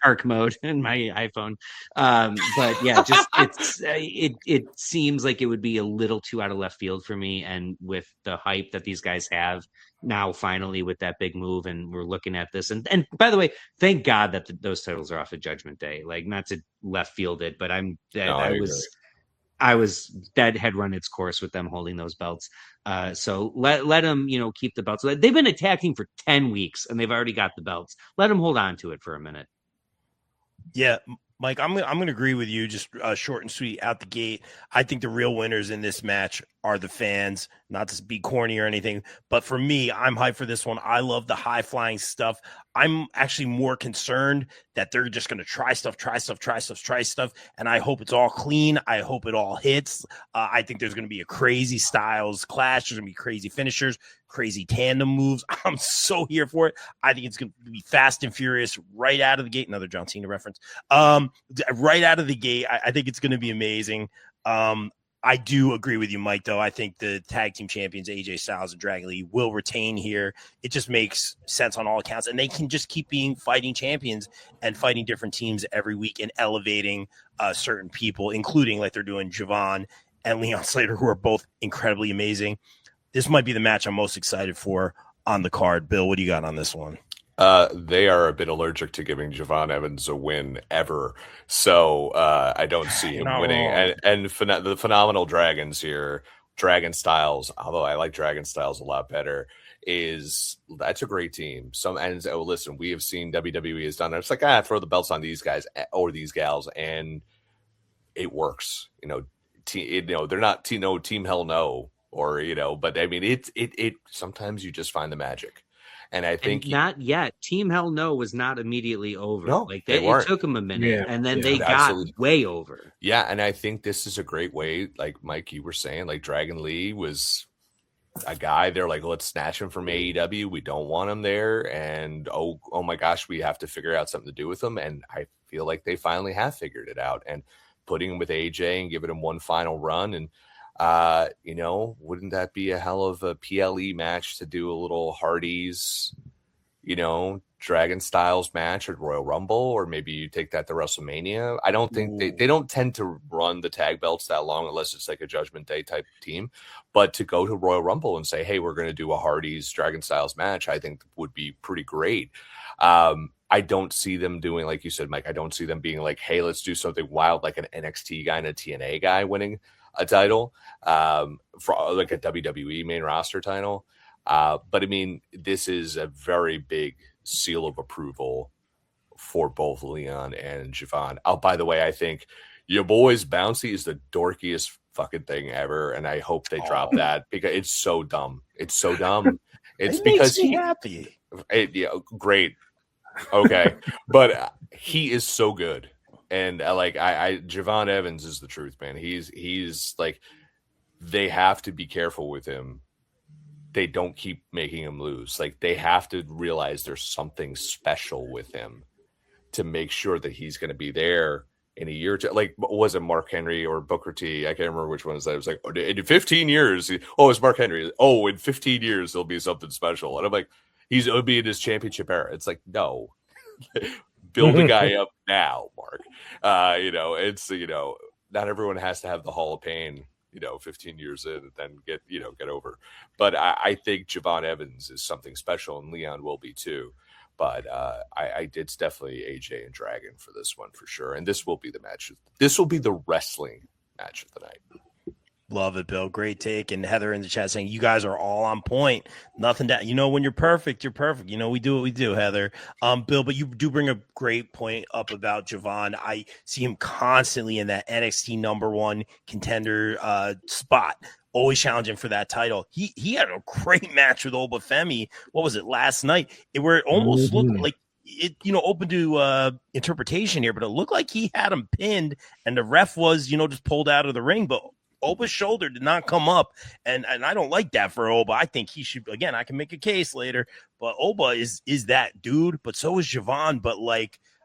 Dark mode in my iPhone. But yeah, just it seems like it would be a little too out of left field for me, and with the hype that these guys have now, finally with that big move, and we're looking at this, and by the way, thank God that those titles are off of Judgment Day. Like, not to left field it, but I was that had run its course with them holding those belts. So let them, keep the belts. They've been attacking for 10 weeks and they've already got the belts. Let them hold on to it for a minute. Yeah, Mike, I'm going to agree with you. Just short and sweet out the gate. I think the real winners in this match are the fans. Not to be corny or anything, but for me, I'm hyped for this one. I love the high flying stuff. I'm actually more concerned that they're just going to try stuff, and I hope it's all clean. I hope it all hits. I think there's going to be a crazy styles clash. There's going to be crazy finishers, crazy tandem moves. I'm so here for it. I think it's going to be fast and furious right out of the gate. Another John Cena reference. Right out of the gate, I think it's going to be amazing. I do agree with you, Mike, though. I think the tag team champions, AJ Styles and Dragon Lee, will retain here. It just makes sense on all accounts. And they can just keep being fighting champions and fighting different teams every week and elevating certain people, including like they're doing Javon and Leon Slater, who are both incredibly amazing. This might be the match I'm most excited for on the card. Bill, what do you got on this one? They are a bit allergic to giving Javon Evans a win ever, so I don't see him winning. And the Phenomenal Dragons here, Dragon Styles, although I like Dragon Styles a lot better, that's a great team. Listen, we have seen WWE has done it. It's like, throw the belts on these guys or these gals, and it works. They're not Team Hell No, or but I mean it. Sometimes you just find the magic. And I think not yet. Team Hell No was not immediately over. No, like it took them a minute, and then they got absolutely way over. Yeah, and I think this is a great way. Like Mike, you were saying, like Dragon Lee was a guy. They're like, let's snatch him from AEW. We don't want him there, and oh my gosh, we have to figure out something to do with him. And I feel like they finally have figured it out. And putting him with AJ and giving him one final run, and wouldn't that be a hell of a PLE match to do a little Hardys, Dragon Styles match at Royal Rumble, or maybe you take that to WrestleMania. I don't think they don't tend to run the tag belts that long unless it's like a Judgment Day type team. But to go to Royal Rumble and say, hey, we're going to do a Hardys Dragon Styles match, I think would be pretty great. I don't see them doing, like you said, Mike, I don't see them being like, hey, let's do something wild like an NXT guy and a TNA guy winning a title, for like a WWE main roster title. But I mean, this is a very big seal of approval for both Leon and Javon. Oh, by the way, I think your boy's bouncy is the dorkiest fucking thing ever, and I hope they drop that because it's so dumb. It's so dumb. It's because he's happy. Great. Okay. But he is so good. And Javon Evans is the truth, man. He's like, they have to be careful with him. They don't keep making him lose. Like, they have to realize there's something special with him to make sure that he's going to be there in a year or two. Like, was it Mark Henry or Booker T? I can't remember which one is that. It was like, in 15 years. Oh, it's Mark Henry. Oh, in 15 years, there'll be something special. And I'm like, he'll be in his championship era. It's like, no. Build a guy up now, Mark. Not everyone has to have the Hall of Pain, 15 years in and then get over. But I think Javon Evans is something special, and Leon will be too. But it's definitely AJ and Dragon for this one for sure. And this will be the match. This will be the wrestling match of the night. Love it, Bill. Great take. And Heather in the chat saying, you guys are all on point. Nothing that, when you're perfect, you're perfect. We do what we do, Heather. Bill, but you do bring a great point up about Javon. I see him constantly in that NXT #1 contender spot, always challenging for that title. He had a great match with Obafemi. What was it, last night? Where it almost looked like it, open to interpretation here, but it looked like he had him pinned and the ref was, just pulled out of the ring. But Oba's shoulder did not come up, and I don't like that for Oba. I think he should, again, I can make a case later, but Oba is that dude, but so is Javon. But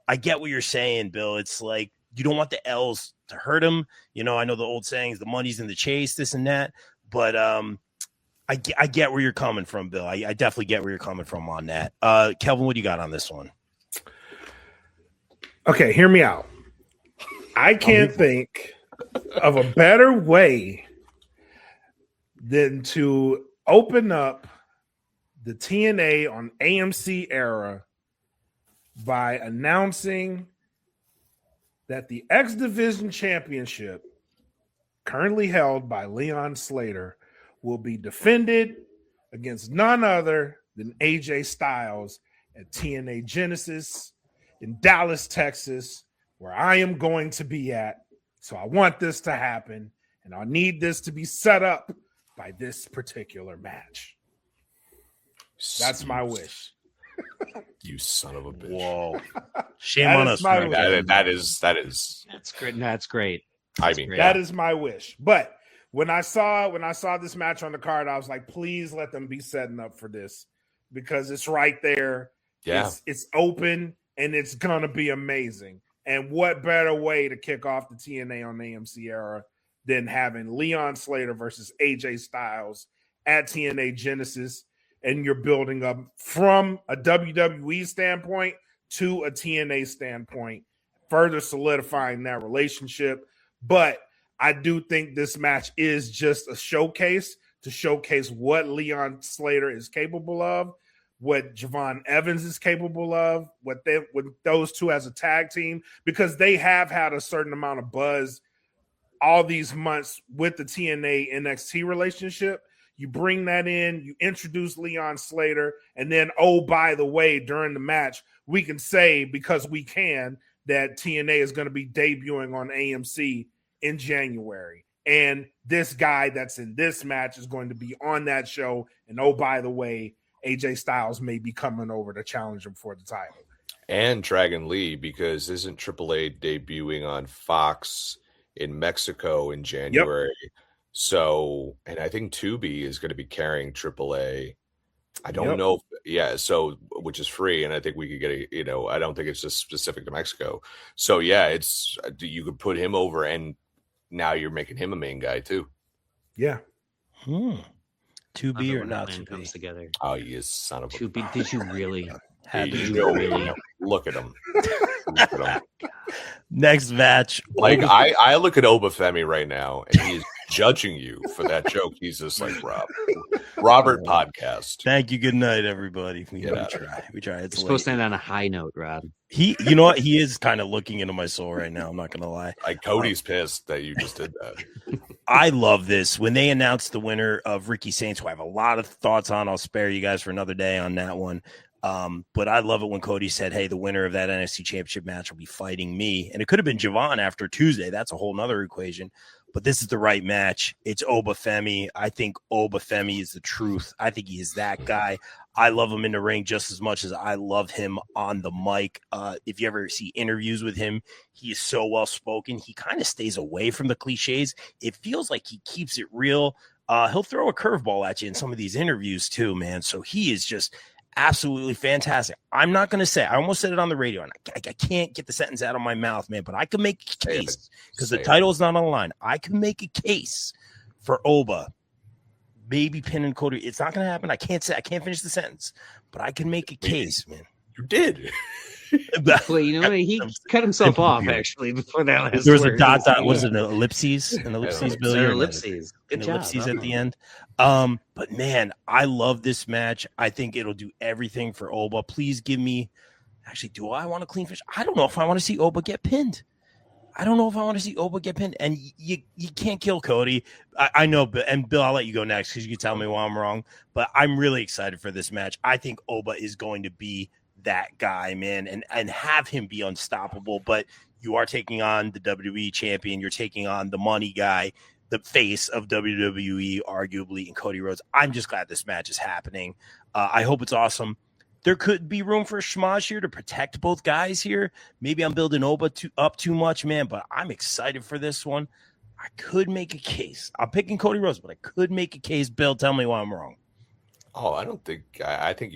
I get what you're saying, Bill. It's like you don't want the L's to hurt him. I know the old sayings, the money's in the chase, this and that, but I get where you're coming from, Bill. I definitely get where you're coming from on that. Kelvin, what do you got on this one? Okay, hear me out. I can't think of a better way than to open up the TNA on AMC era by announcing that the X Division Championship, currently held by Leon Slater, will be defended against none other than AJ Styles at TNA Genesis in Dallas, Texas, where I am going to be at. So I want this to happen, and I need this to be set up by this particular match. That's my wish. You son of a bitch. Whoa. Shame on us. That is. That's great. That's great. That is my wish. But when I saw this match on the card, I was like, please let them be setting up for this, because it's right there. Yeah. It's open, and it's going to be amazing. And what better way to kick off the TNA on the AMC era than having Leon Slater versus AJ Styles at TNA Genesis, and you're building up from a WWE standpoint to a TNA standpoint, further solidifying that relationship. But I do think this match is just a showcase to showcase what Leon Slater is capable of, what Javon Evans is capable of, with those two as a tag team, because they have had a certain amount of buzz all these months with the TNA NXT relationship. You bring that in, you introduce Leon Slater, and then, oh, by the way, during the match, we can say, because we can, that TNA is going to be debuting on AMC in January. And this guy that's in this match is going to be on that show. And, oh, by the way, AJ Styles may be coming over to challenge him for the title. And Dragon Lee, because isn't AAA debuting on Fox in Mexico in January? Yep. So, and I think Tubi is going to be carrying AAA. I don't know. So, which is free. And I think we could get I don't think it's just specific to Mexico. So, yeah, you could put him over, and now you're making him a main guy too. Yeah. Tubi or not Tubi comes together. Oh, you son of a. Tubi, did you really? Really? Look at him. Look at him. Next match. Like I look at Obafemi right now, and he is judging you for that joke. He's just like, Robert podcast. Thank you. Good night, everybody. We try. It's supposed to end on a high note, Rob. You know what? He is kind of looking into my soul right now. I'm not gonna lie. Like Cody's pissed that you just did that. I love this. When they announced the winner of Ricky Saints, who I have a lot of thoughts on, I'll spare you guys for another day on that one. But I love it when Cody said, hey, the winner of that NXT championship match will be fighting me. And it could have been Javon after Tuesday. That's a whole nother equation. But this is the right match. It's Obafemi. I think Obafemi is the truth. I think he is that guy. I love him in the ring just as much as I love him on the mic. If you ever see interviews with him, he is so well-spoken. He kind of stays away from the cliches. It feels like he keeps it real. He'll throw a curveball at you in some of these interviews too, man. So he is just absolutely fantastic. I'm not going to say, I almost said it on the radio, and I can't get the sentence out of my mouth, man, but I can make a case because the title is not on the line. I can make a case for Oba, maybe pinning Cody. It's not going to happen. I can't finish the sentence, but I can make a case, man. You did. Well, you know what? He cut himself off actually before that last There was a word. dot. Was it an ellipses? An ellipses, Billy? An Or ellipses. Good an job. ellipses at Bravo. the end. But man, I love this match. I think it'll do everything for Oba. Please give me. Actually, do I want a clean finish? I don't know if I want to see Oba get pinned. I don't know if I want to see Oba get pinned. And you can't kill Cody. I know, and Bill, I'll let you go next because you can tell me why I'm wrong. But I'm really excited for this match. I think Oba is going to be that guy, man, and have him be unstoppable. But you are taking on the WWE champion. You're taking on the money guy, the face of WWE, arguably, in Cody Rhodes. I'm just glad this match is happening. I hope it's awesome. There could be room for a schmoz here to protect both guys here. Maybe I'm building Oba up too much, man, but I'm excited for this one. I could make a case. I'm picking Cody Rhodes, but I could make a case. Bill, tell me why I'm wrong. Oh, I don't think. I think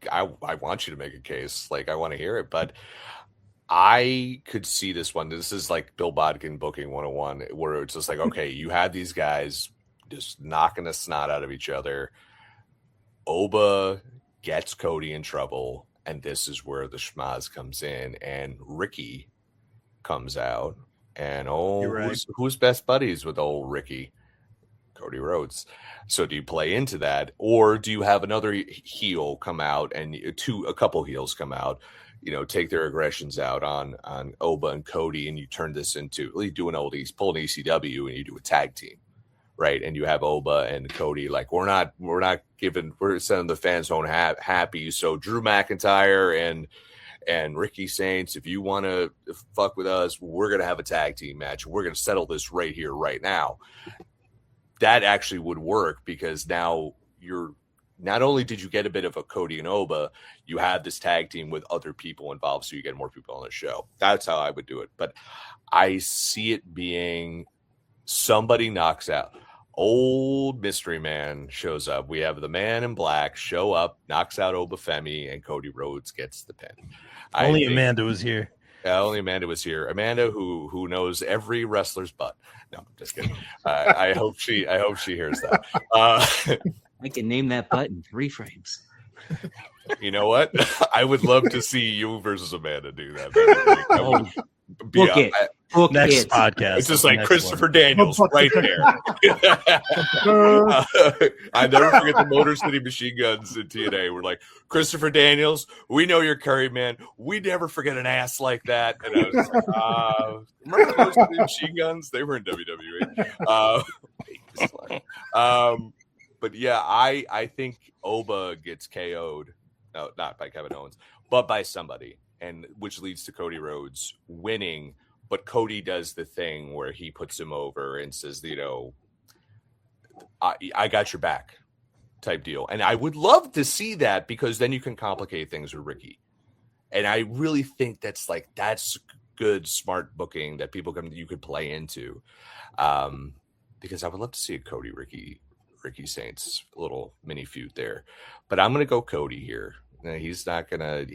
I want you to make a case. Like, I want to hear it, but I could see this one. This is like Bill Bodkin booking 101, where it's just like, okay, you had these guys just knocking the snot out of each other. Oba gets Cody in trouble, and this is where the schmaz comes in, and Ricky comes out, and right. who's best buddies with old Ricky? Cody Rhodes. So do you play into that, or do you have another heel come out and a couple heels come out, take their aggressions out on Oba and Cody, and you turn this into pull an ECW and you do a tag team, right? And you have Oba and Cody like we're sending the fans home happy. So Drew McIntyre and Ricky Saints, if you want to fuck with us, we're gonna have a tag team match. We're gonna settle this right here, right now. That actually would work because now you're not only did you get a bit of a Cody and Oba, you have this tag team with other people involved, so you get more people on the show. That's how I would do it. But I see it being somebody knocks out. Old mystery man shows up. We have the man in black show up, knocks out Oba Femi, and Cody Rhodes gets the pin. Only Amanda was here. Only Amanda was here. Amanda, who knows every wrestler's butt. No, I'm just kidding. I hope she hears that. I can name that butt in 3 frames. You know what? I would love to see you versus Amanda do that. Book it. Next podcast. It's just like Christopher Daniels right there. I never forget the Motor City Machine Guns in TNA. We're like, Christopher Daniels, we know you're Curry, man. We never forget an ass like that. And I was like, remember the Motor City Machine Guns? They were in WWE. But yeah, I think Oba gets KO'd. No, not by Kevin Owens, but by somebody. And which leads to Cody Rhodes winning. But Cody does the thing where he puts him over and says, I got your back type deal. And I would love to see that because then you can complicate things with Ricky. And I really think that's good, smart booking that you could play into. Because I would love to see a Cody Ricky Saints little mini feud there. But I'm going to go Cody here. He's not gonna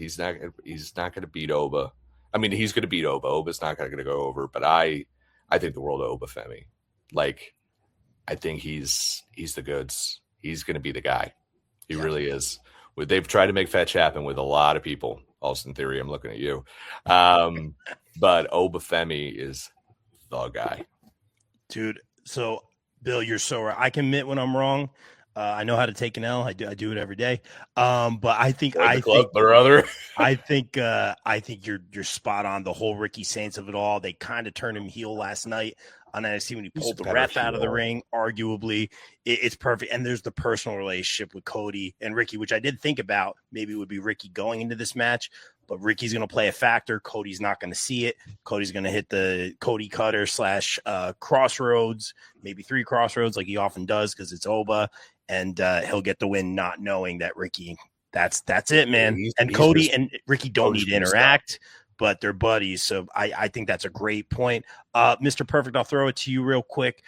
beat Oba. I mean, he's gonna beat Oba. Oba's not gonna go over. But I think the world of Oba Femi. Like, I think he's the goods. He's gonna be the guy. He really is. They've tried to make fetch happen with a lot of people. Austin Theory, I'm looking at you. But Oba Femi is the guy, dude. So Bill, you're so right. I can admit when I'm wrong. I know how to take an L. I do it every day. But I think you're spot on. The whole Ricky Saints of it all. They kind of turned him heel last night on NXT when he pulled the ref out of the ring. Arguably, it's perfect. And there's the personal relationship with Cody and Ricky, which I did think about. Maybe it would be Ricky going into this match, but Ricky's going to play a factor. Cody's not going to see it. Cody's going to hit the Cody Cutter / Crossroads, maybe 3 Crossroads like he often does because it's Oba. And he'll get the win not knowing that Ricky, that's it, man. And Cody and Ricky don't need to interact, but they're buddies. So I think that's a great point. Mr. Perfect, I'll throw it to you real quick.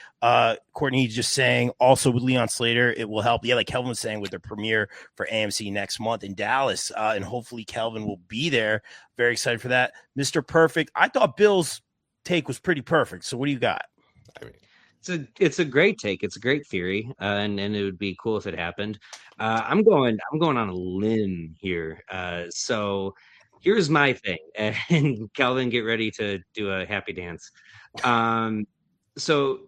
Courtney just saying also with Leon Slater, it will help. Yeah, like Kelvin was saying with their premiere for AMC next month in Dallas. And hopefully Kelvin will be there. Very excited for that. Mr. Perfect, I thought Bill's take was pretty perfect. So what do you got? I mean, it's a great take. It's a great theory, and it would be cool if it happened. I'm going on a limb here. So Here's my thing, and Calvin, get ready to do a happy dance. So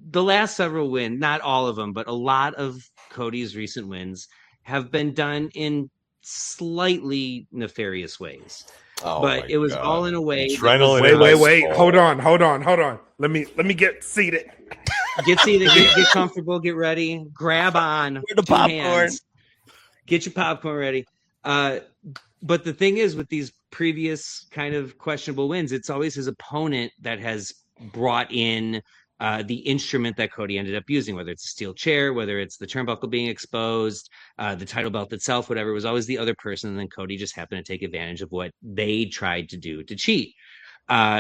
the last several wins, not all of them, but a lot of Cody's recent wins have been done in slightly nefarious ways. Oh, but it was all in a way. Wait. Hold on. Let me get seated. Get seated, get comfortable, get ready, grab on the popcorn. Hands. Get your popcorn ready. But the thing is, with these previous kind of questionable wins, it's always his opponent that has brought in the instrument that Cody ended up using, whether it's a steel chair, whether it's the turnbuckle being exposed, the title belt itself, whatever. It was always the other person, and then Cody just happened to take advantage of what they tried to do to cheat.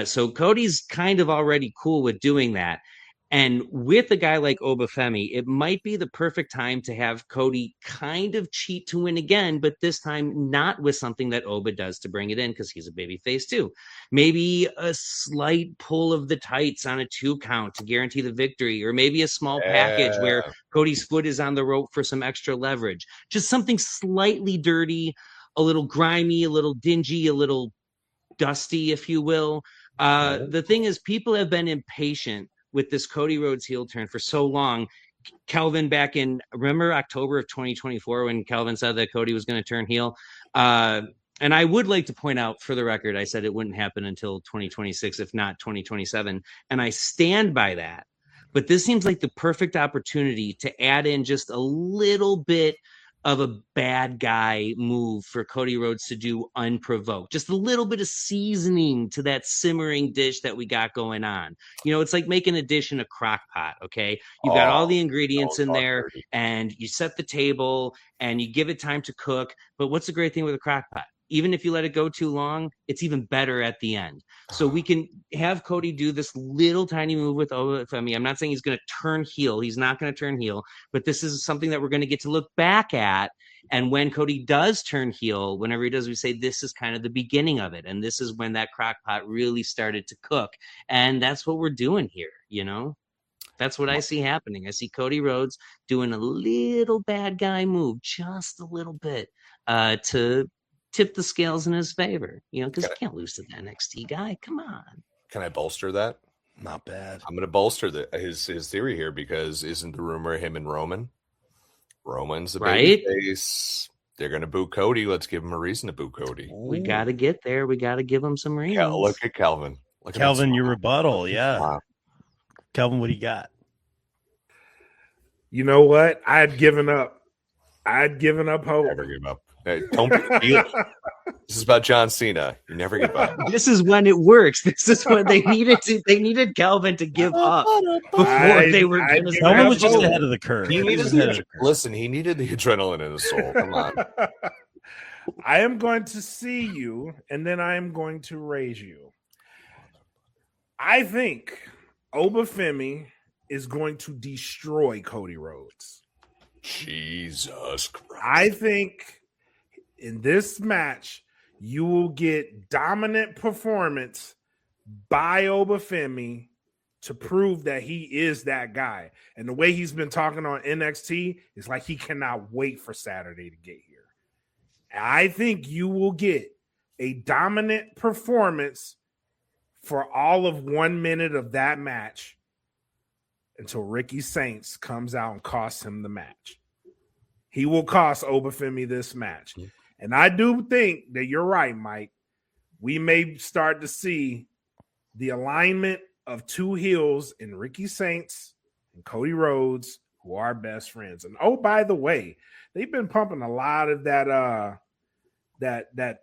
So Cody's kind of already cool with doing that. And with a guy like Obafemi, it might be the perfect time to have Cody kind of cheat to win again, but this time not with something that Oba does to bring it in, because he's a baby face too. Maybe a slight pull of the tights on a 2 count to guarantee the victory, or maybe a small package where Cody's foot is on the rope for some extra leverage. Just something slightly dirty, a little grimy, a little dingy, a little dusty, if you will. The thing is, people have been impatient with this Cody Rhodes heel turn for so long. Kelvin, back in, remember October of 2024 when Kelvin said that Cody was going to turn heel? And I would like to point out, for the record, I said it wouldn't happen until 2026, if not 2027. And I stand by that. But this seems like the perfect opportunity to add in just a little bit of a bad guy move for Cody Rhodes to do unprovoked. Just a little bit of seasoning to that simmering dish that we got going on. You know, it's like making a dish in a crock pot, okay? You've got all the ingredients in there, and you set the table, and you give it time to cook. But what's the great thing with a crock pot? Even if you let it go too long, it's even better at the end. So we can have Cody do this little tiny move with Obafemi. I'm not saying he's going to turn heel. He's not going to turn heel, but this is something that we're going to get to look back at. And when Cody does turn heel, whenever he does, we say this is kind of the beginning of it. And this is when that crock pot really started to cook. And that's what we're doing here, you know? That's what I see happening. I see Cody Rhodes doing a little bad guy move, just a little bit, to tip the scales in his favor, you know, because you can't lose to the NXT guy. Come on. Can I bolster that? Not bad. I'm going to bolster his theory here, because isn't the rumor him and Roman? Roman's the baby face. They're going to boo Cody. Let's give him a reason to boo Cody. We got to get there. We got to give him some reasons. Look at Calvin. Calvin, your rebuttal. Yeah. Wow. Calvin, what do you got? You know what? I had given up hope. Never give up. Hey, don't be This is about John Cena. You never give up. This is when it works. This is when they needed Calvin to give up before they were going to. Calvin was just ahead of the curve. He needed listen, he needed the adrenaline in his soul. Come on. I am going to see you, and then I am going to raise you. I think Obafemi is going to destroy Cody Rhodes. Jesus Christ. I think in this match, you will get dominant performance by Obafemi to prove that he is that guy. And the way he's been talking on NXT is like he cannot wait for Saturday to get here. I think you will get a dominant performance for all of 1 minute of that match until Ricky Saints comes out and costs him the match. He will cost Obafemi this match. And I do think that you're right, Mike. We may start to see the alignment of two heels in Ricky Saints and Cody Rhodes, who are best friends. And oh, by the way, they've been pumping a lot of that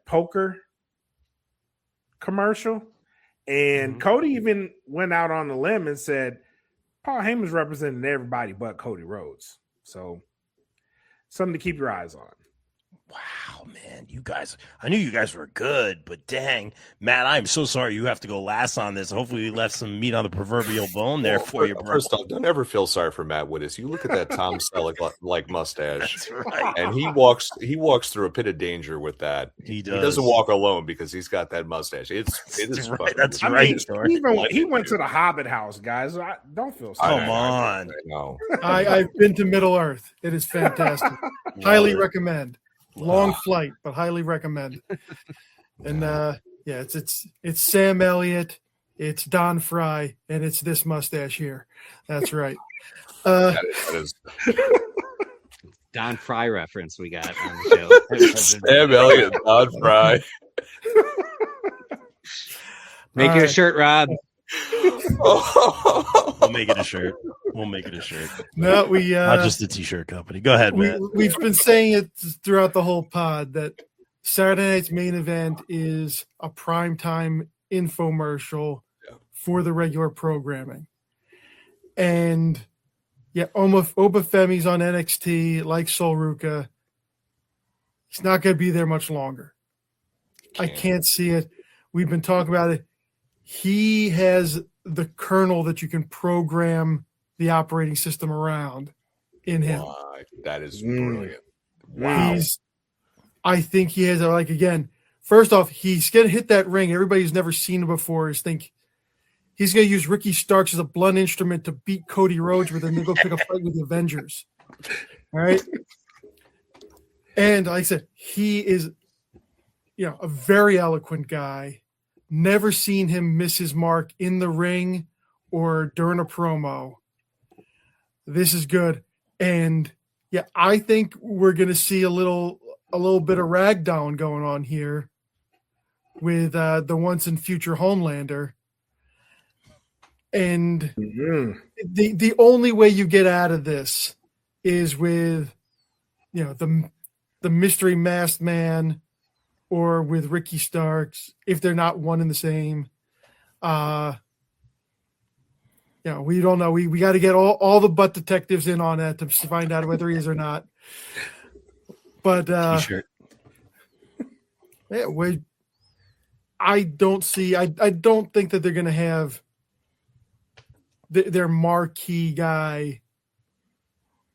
poker commercial. And Cody even went out on the limb and said Paul Heyman's representing everybody but Cody Rhodes. So something to keep your eyes on. Wow, man, you guys, I knew you guys were good, but dang, Matt, I'm so sorry you have to go last on this. Hopefully we left some meat on the proverbial bone there for you, bro. First off, don't ever feel sorry for Matt Wittes. You look at that Tom Selleck mustache. That's right. And he walks through a pit of danger with that. He does. He doesn't walk alone because he's got that mustache. It is right. That's I right. Mean, he went to the Hobbit house, guys. Don't feel sorry. Come on. No. I've been to Middle Earth. It is fantastic. Highly recommend. Long flight, but highly recommend. And it's Sam Elliott, it's Don Fry, and it's this mustache here. That's right. That is Don Fry reference we got on the show. Sam Elliott, Don Fry. Make it a shirt, Rob. We'll make it a shirt. No, we not just a t-shirt company. Go ahead, Matt. We've been saying it throughout the whole pod that Saturday night's main event is a primetime infomercial for the regular programming. And yeah, Obafemi's on NXT like Sol Ruca. He's not going to be there much longer. I can't see it. We've been talking about it. He has the kernel that you can program the operating system around in him. That is brilliant. Wow. I think he has again, first off, he's going to hit that ring. Everybody who's never seen him before think he's going to use Ricky Starks as a blunt instrument to beat Cody Rhodes with him to go pick a fight with the Avengers. All right. And like I said, he is, a very eloquent guy. Never seen him miss his mark in the ring or during a promo. This is good. And yeah, I think we're going to see a little bit of ragdown going on here with the once and future Homelander. And the only way you get out of this is with, the mystery masked man or with Ricky Starks, if they're not one and the same. We don't know. We got to get all the butt detectives in on that to find out whether he is or not. But T-shirt. Yeah, I don't think that they're going to have their marquee guy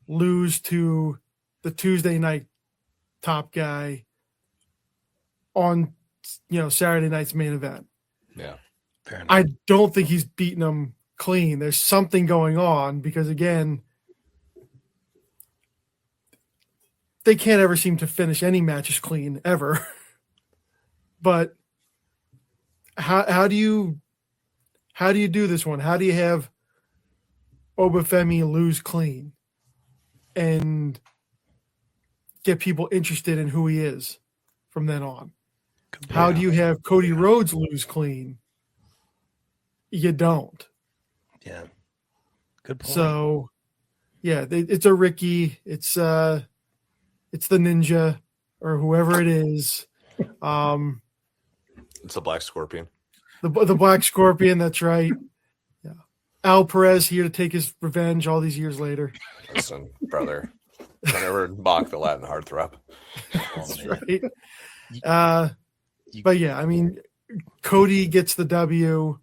lose to the Tuesday night top guy on Saturday night's main event. Yeah, fair enough. I don't think he's beating them clean. There's something going on because again, they can't ever seem to finish any matches clean ever. But how do you do this one? How do you have Obafemi lose clean and get people interested in who he is from then on? How do you have Cody Rhodes lose clean? You don't. Yeah. Good point. So, yeah, it's a Ricky. It's the Ninja or whoever it is. It's a Black Scorpion. The Black Scorpion. That's right. Yeah. Al Perez here to take his revenge all these years later. Listen, brother. Don't ever mock the Latin heartthrob. That's right. But yeah, I mean, Cody gets the W,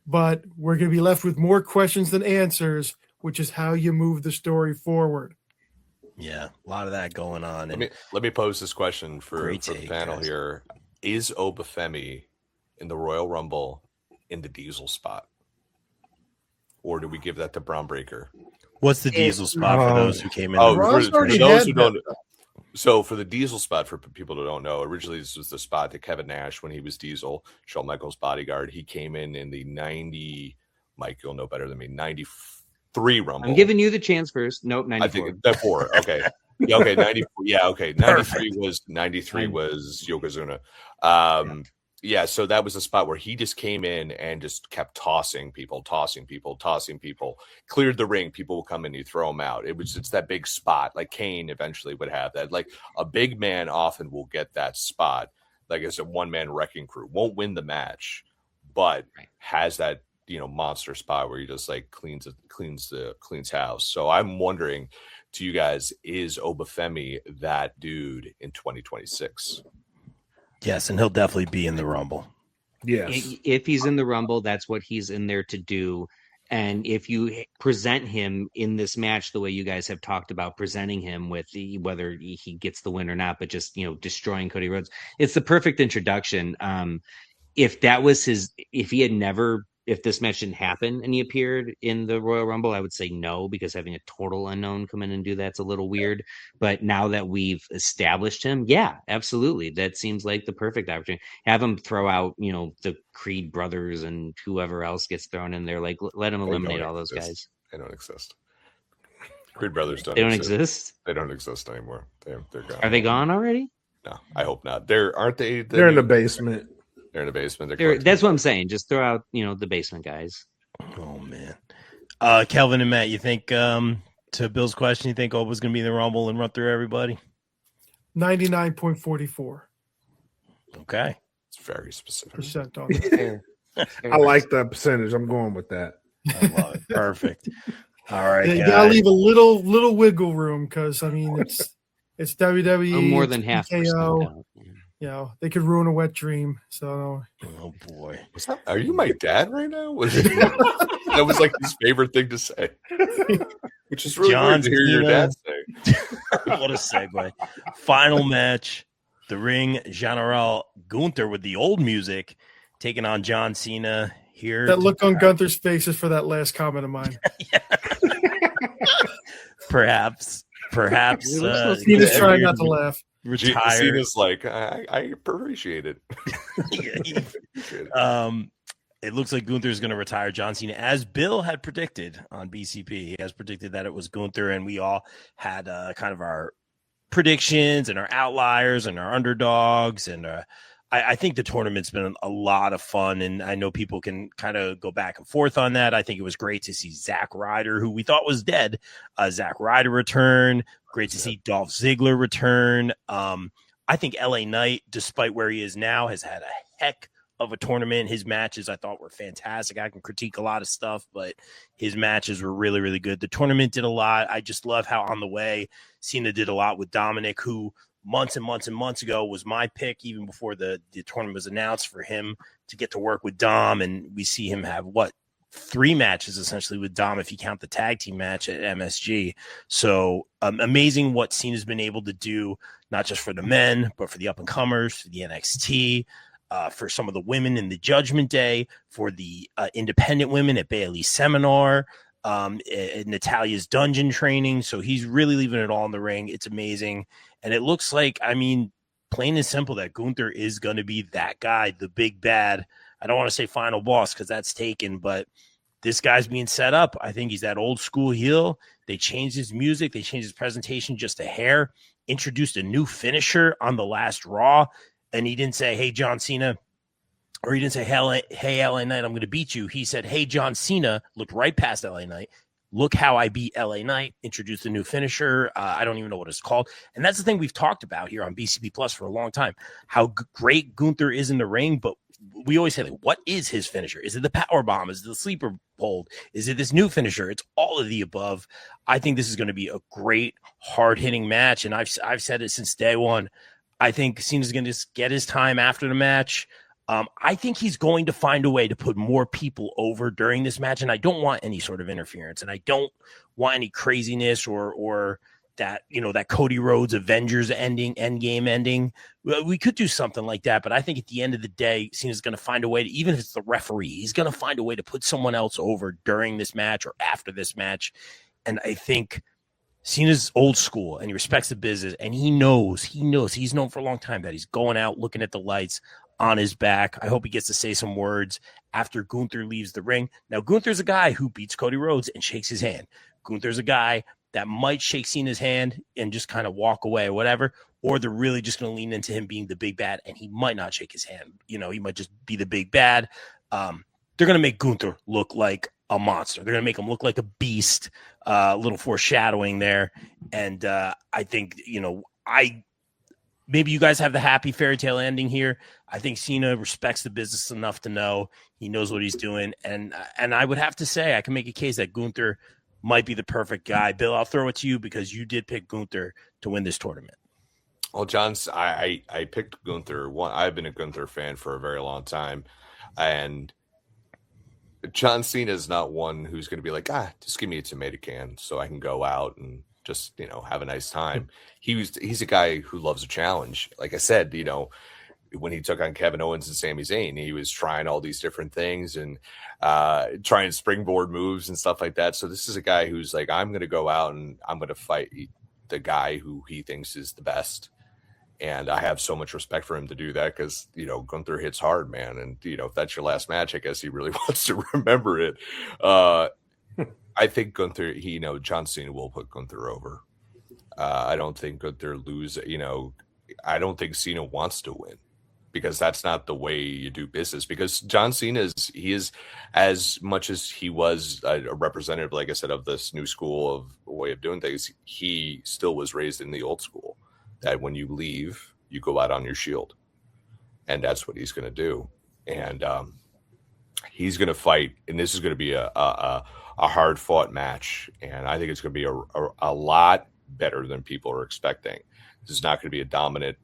but we're going to be left with more questions than answers, which is how you move the story forward. Yeah, a lot of that going on. Let me pose this question for the panel guys. here. Is Obafemi in the Royal Rumble in the Diesel spot? Or do we give that to Braun Breaker? What's the Diesel spot for those who came in? For those who don't know. So for the Diesel spot, for people who don't know, originally this was the spot that Kevin Nash, when he was Diesel, Shawn Michaels' bodyguard, he came in the 90, Mike, you'll know better than me, 93 Rumble. I'm giving you the chance first. Nope, 94. I think that's 4. Okay. Yeah, okay, 94. Yeah, okay. 93 was Yokozuna. Yeah, so that was the spot where he just came in and just kept tossing people, cleared the ring. People will come in, you throw them out. It's that big spot, like Kane eventually would have that. Like a big man often will get that spot, like as a one-man wrecking crew. Won't win the match, but has that monster spot where he just like cleans house. So I'm wondering to you guys, is Obafemi that dude in 2026? Yes, and he'll definitely be in the Rumble. Yes. If he's in the Rumble, that's what he's in there to do. And if you present him in this match the way you guys have talked about presenting him, with whether he gets the win or not, but just destroying Cody Rhodes, it's the perfect introduction. If he had never if this match didn't happen and he appeared in the Royal Rumble, I would say no, because having a total unknown come in and do that's a little weird. But now that we've established him, yeah, absolutely. That seems like the perfect opportunity. Have him throw out, the Creed brothers and whoever else gets thrown in there. Like, let him eliminate all those guys. They don't exist. Creed brothers don't. They don't exist. They don't exist anymore. They're gone. Are they gone already? No, I hope not. Aren't they? They're in the basement. They're in the basement. That's what I'm saying. Just throw out, the basement guys. Oh man, Kelvin and Matt, you think to Bill's question, you think Oba's going to be in the Rumble and run through everybody? 99.44. Okay, it's very specific. Percent on it. I like the percentage. I'm going with that. I love it. Perfect. All right, you gotta leave a little wiggle room because it's WWE. More than half. They could ruin a wet dream. So, oh boy, are you my dad right now? That was like his favorite thing to say, which is really weird to hear your dad say. What a segue! Final match: the Ring General Gunther with the old music taking on John Cena. Here, that look on Gunther's face is for that last comment of mine. Perhaps. He's trying not to laugh. Retired. Cena's like, I appreciate it. It looks like Gunther is going to retire John Cena, as Bill had predicted on BCP. He has predicted that it was Gunther, and we all had kind of our predictions and our outliers and our underdogs. And I think the tournament's been a lot of fun, and I know people can kind of go back and forth on that. I think it was great to see Zack Ryder, who we thought was dead, Zack Ryder return. Great to see Dolph Ziggler return. I think LA Knight, despite where he is now, has had a heck of a tournament. His matches I thought were fantastic. I can critique a lot of stuff, but his matches were really, really good. The tournament did a lot. I just love how on the way Cena did a lot with Dominic, who months and months and months ago was my pick, even before the tournament was announced, for him to get to work with Dom. And we see him have 3 matches essentially with Dom, if you count the tag team match at MSG. So amazing what Cena's been able to do, not just for the men, but for the up and comers, for the NXT, for some of the women in the Judgment Day, for the independent women at Bailey's seminar, Natalia's dungeon training. So he's really leaving it all in the ring. It's amazing. And it looks like, plain and simple, that Gunther is going to be that guy, the big bad. I don't want to say final boss because that's taken, but this guy's being set up. I think he's that old school heel. They changed his music. They changed his presentation just a hair, introduced a new finisher on the last Raw. And he didn't say, hey, John Cena, or he didn't say, hey, LA Knight, I'm going to beat you. He said, hey, John Cena, looked right past LA Knight. Look how I beat LA Knight, introduced a new finisher. I don't even know what it's called. And that's the thing we've talked about here on BCB Plus for a long time, how great Gunther is in the ring. But we always say, what is his finisher? Is it the power bomb? Is it the sleeper hold? Is it this new finisher? It's all of the above. I think this is going to be a great, hard-hitting match. And I've said it since day one. I think Cena's going to get his time after the match. I think he's going to find a way to put more people over during this match, and I don't want any sort of interference, and I don't want any craziness or that, that Cody Rhodes Avengers Endgame ending. We could do something like that, but I think at the end of the day, Cena's going to find a way to, even if it's the referee, he's going to find a way to put someone else over during this match or after this match. And I think Cena's old school, and he respects the business, and he knows he's known for a long time that he's going out looking at the lights on his back. I hope he gets to say some words after Gunther leaves the ring. Now, Gunther's a guy who beats Cody Rhodes and shakes his hand. Gunther's a guy that might shake Cena's hand and just kind of walk away or whatever, or they're really just going to lean into him being the big bad, and he might not shake his hand. He might just be the big bad. They're going to make Gunther look like a monster. They're going to make him look like a beast. A little foreshadowing there. And I think, maybe you guys have the happy fairy tale ending here. I think Cena respects the business enough to know he knows what he's doing. And I would have to say, I can make a case that Gunther might be the perfect guy. Bill, I'll throw it to you because you did pick Gunther to win this tournament. Well, John, I picked Gunther. I've been a Gunther fan for a very long time. And John Cena is not one who's going to be like, just give me a tomato can so I can go out and just, have a nice time. He's a guy who loves a challenge. Like I said, when he took on Kevin Owens and Sami Zayn. He was trying all these different things and trying springboard moves and stuff like that. So this is a guy who's like, I'm going to go out and I'm going to fight the guy who he thinks is the best. And I have so much respect for him to do that because, you know, Gunther hits hard, man. And, you know, if that's your last match, I guess he really wants to remember it. I think Gunther, John Cena will put Gunther over. I don't think Gunther I don't think Cena wants to win because that's not the way you do business. Because John Cena he is as much as he was a representative, like I said, of this new school of way of doing things, he still was raised in the old school. That when you leave, you go out on your shield. And that's what he's going to do. And he's going to fight. And this is going to be a hard fought match. And I think it's going to be a lot better than people are expecting. This is not going to be a dominant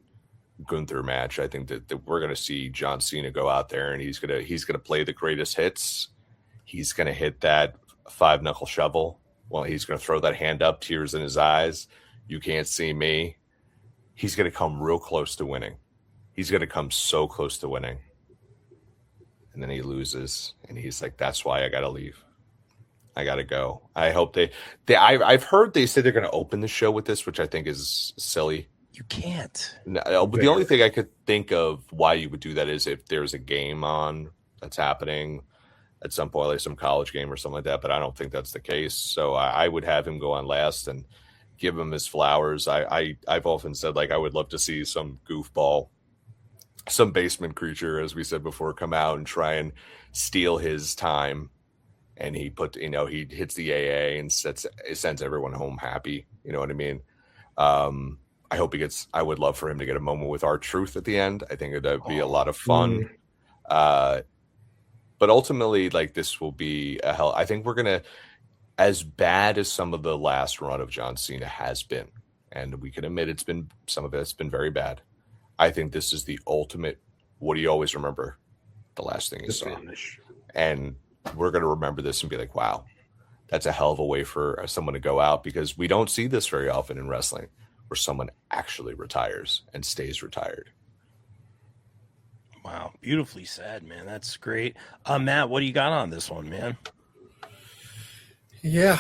Gunther match. I think that we're going to see John Cena go out there and he's going to play the greatest hits. He's going to hit that 5-knuckle shovel. Well, he's going to throw that hand up, tears in his eyes. You can't see me. He's going to come real close to winning. He's going to come so close to winning. And then he loses. And he's like, that's why I got to leave. I got to go. I hope I've heard they say they're going to open the show with this, which I think is silly. You can't. No, but the only thing I could think of why you would do that is if there's a game on that's happening at some point, like some college game or something like that. But I don't think that's the case. So I would have him go on last and give him his flowers. I've often said, like, I would love to see some goofball, some basement creature, as we said before, come out and try and steal his time. And he hits the AA and sends everyone home happy. You know what I mean? I would love for him to get a moment with R-Truth at the end. I think that'd be a lot of fun. But ultimately, like, this will be a hell. I think we're going to, as bad as some of the last run of John Cena has been, and we can admit some of it's been very bad. I think this is the ultimate. What do you always remember? The last thing you saw. And we're going to remember this and be like, wow, that's a hell of a way for someone to go out, because we don't see this very often in wrestling where someone actually retires and stays retired. Wow. Beautifully said, man. That's great. Matt, what do you got on this one, man? Yeah.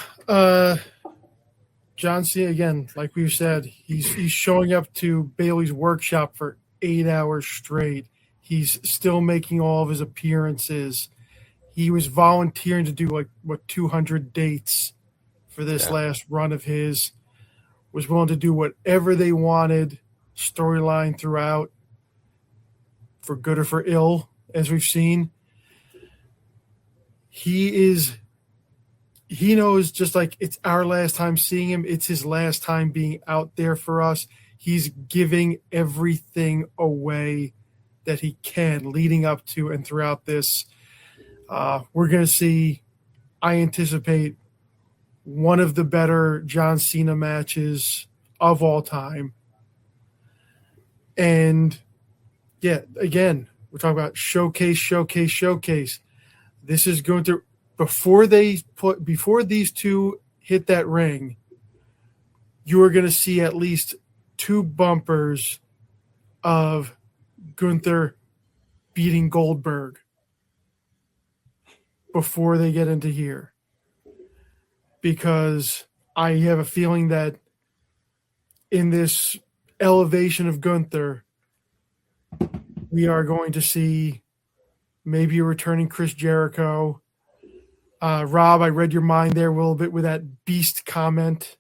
John Cena, again, like we said, he's showing up to Bailey's workshop for 8 hours straight. He's still making all of his appearances. He was volunteering to do 200 dates for this last run of his. Was willing to do whatever they wanted, storyline throughout, for good or for ill, as we've seen. He knows, just like it's our last time seeing him, it's his last time being out there for us. He's giving everything away that he can leading up to and throughout this. We're going to see, I anticipate, one of the better John Cena matches of all time. And yeah, again, we're talking about showcase. This is going to, before these two hit that ring, you are going to see at least 2 bumpers of Gunther beating Goldberg before they get into here. Because I have a feeling that in this elevation of Gunther, we are going to see maybe a returning Chris Jericho. Rob, I read your mind there a little bit with that beast comment.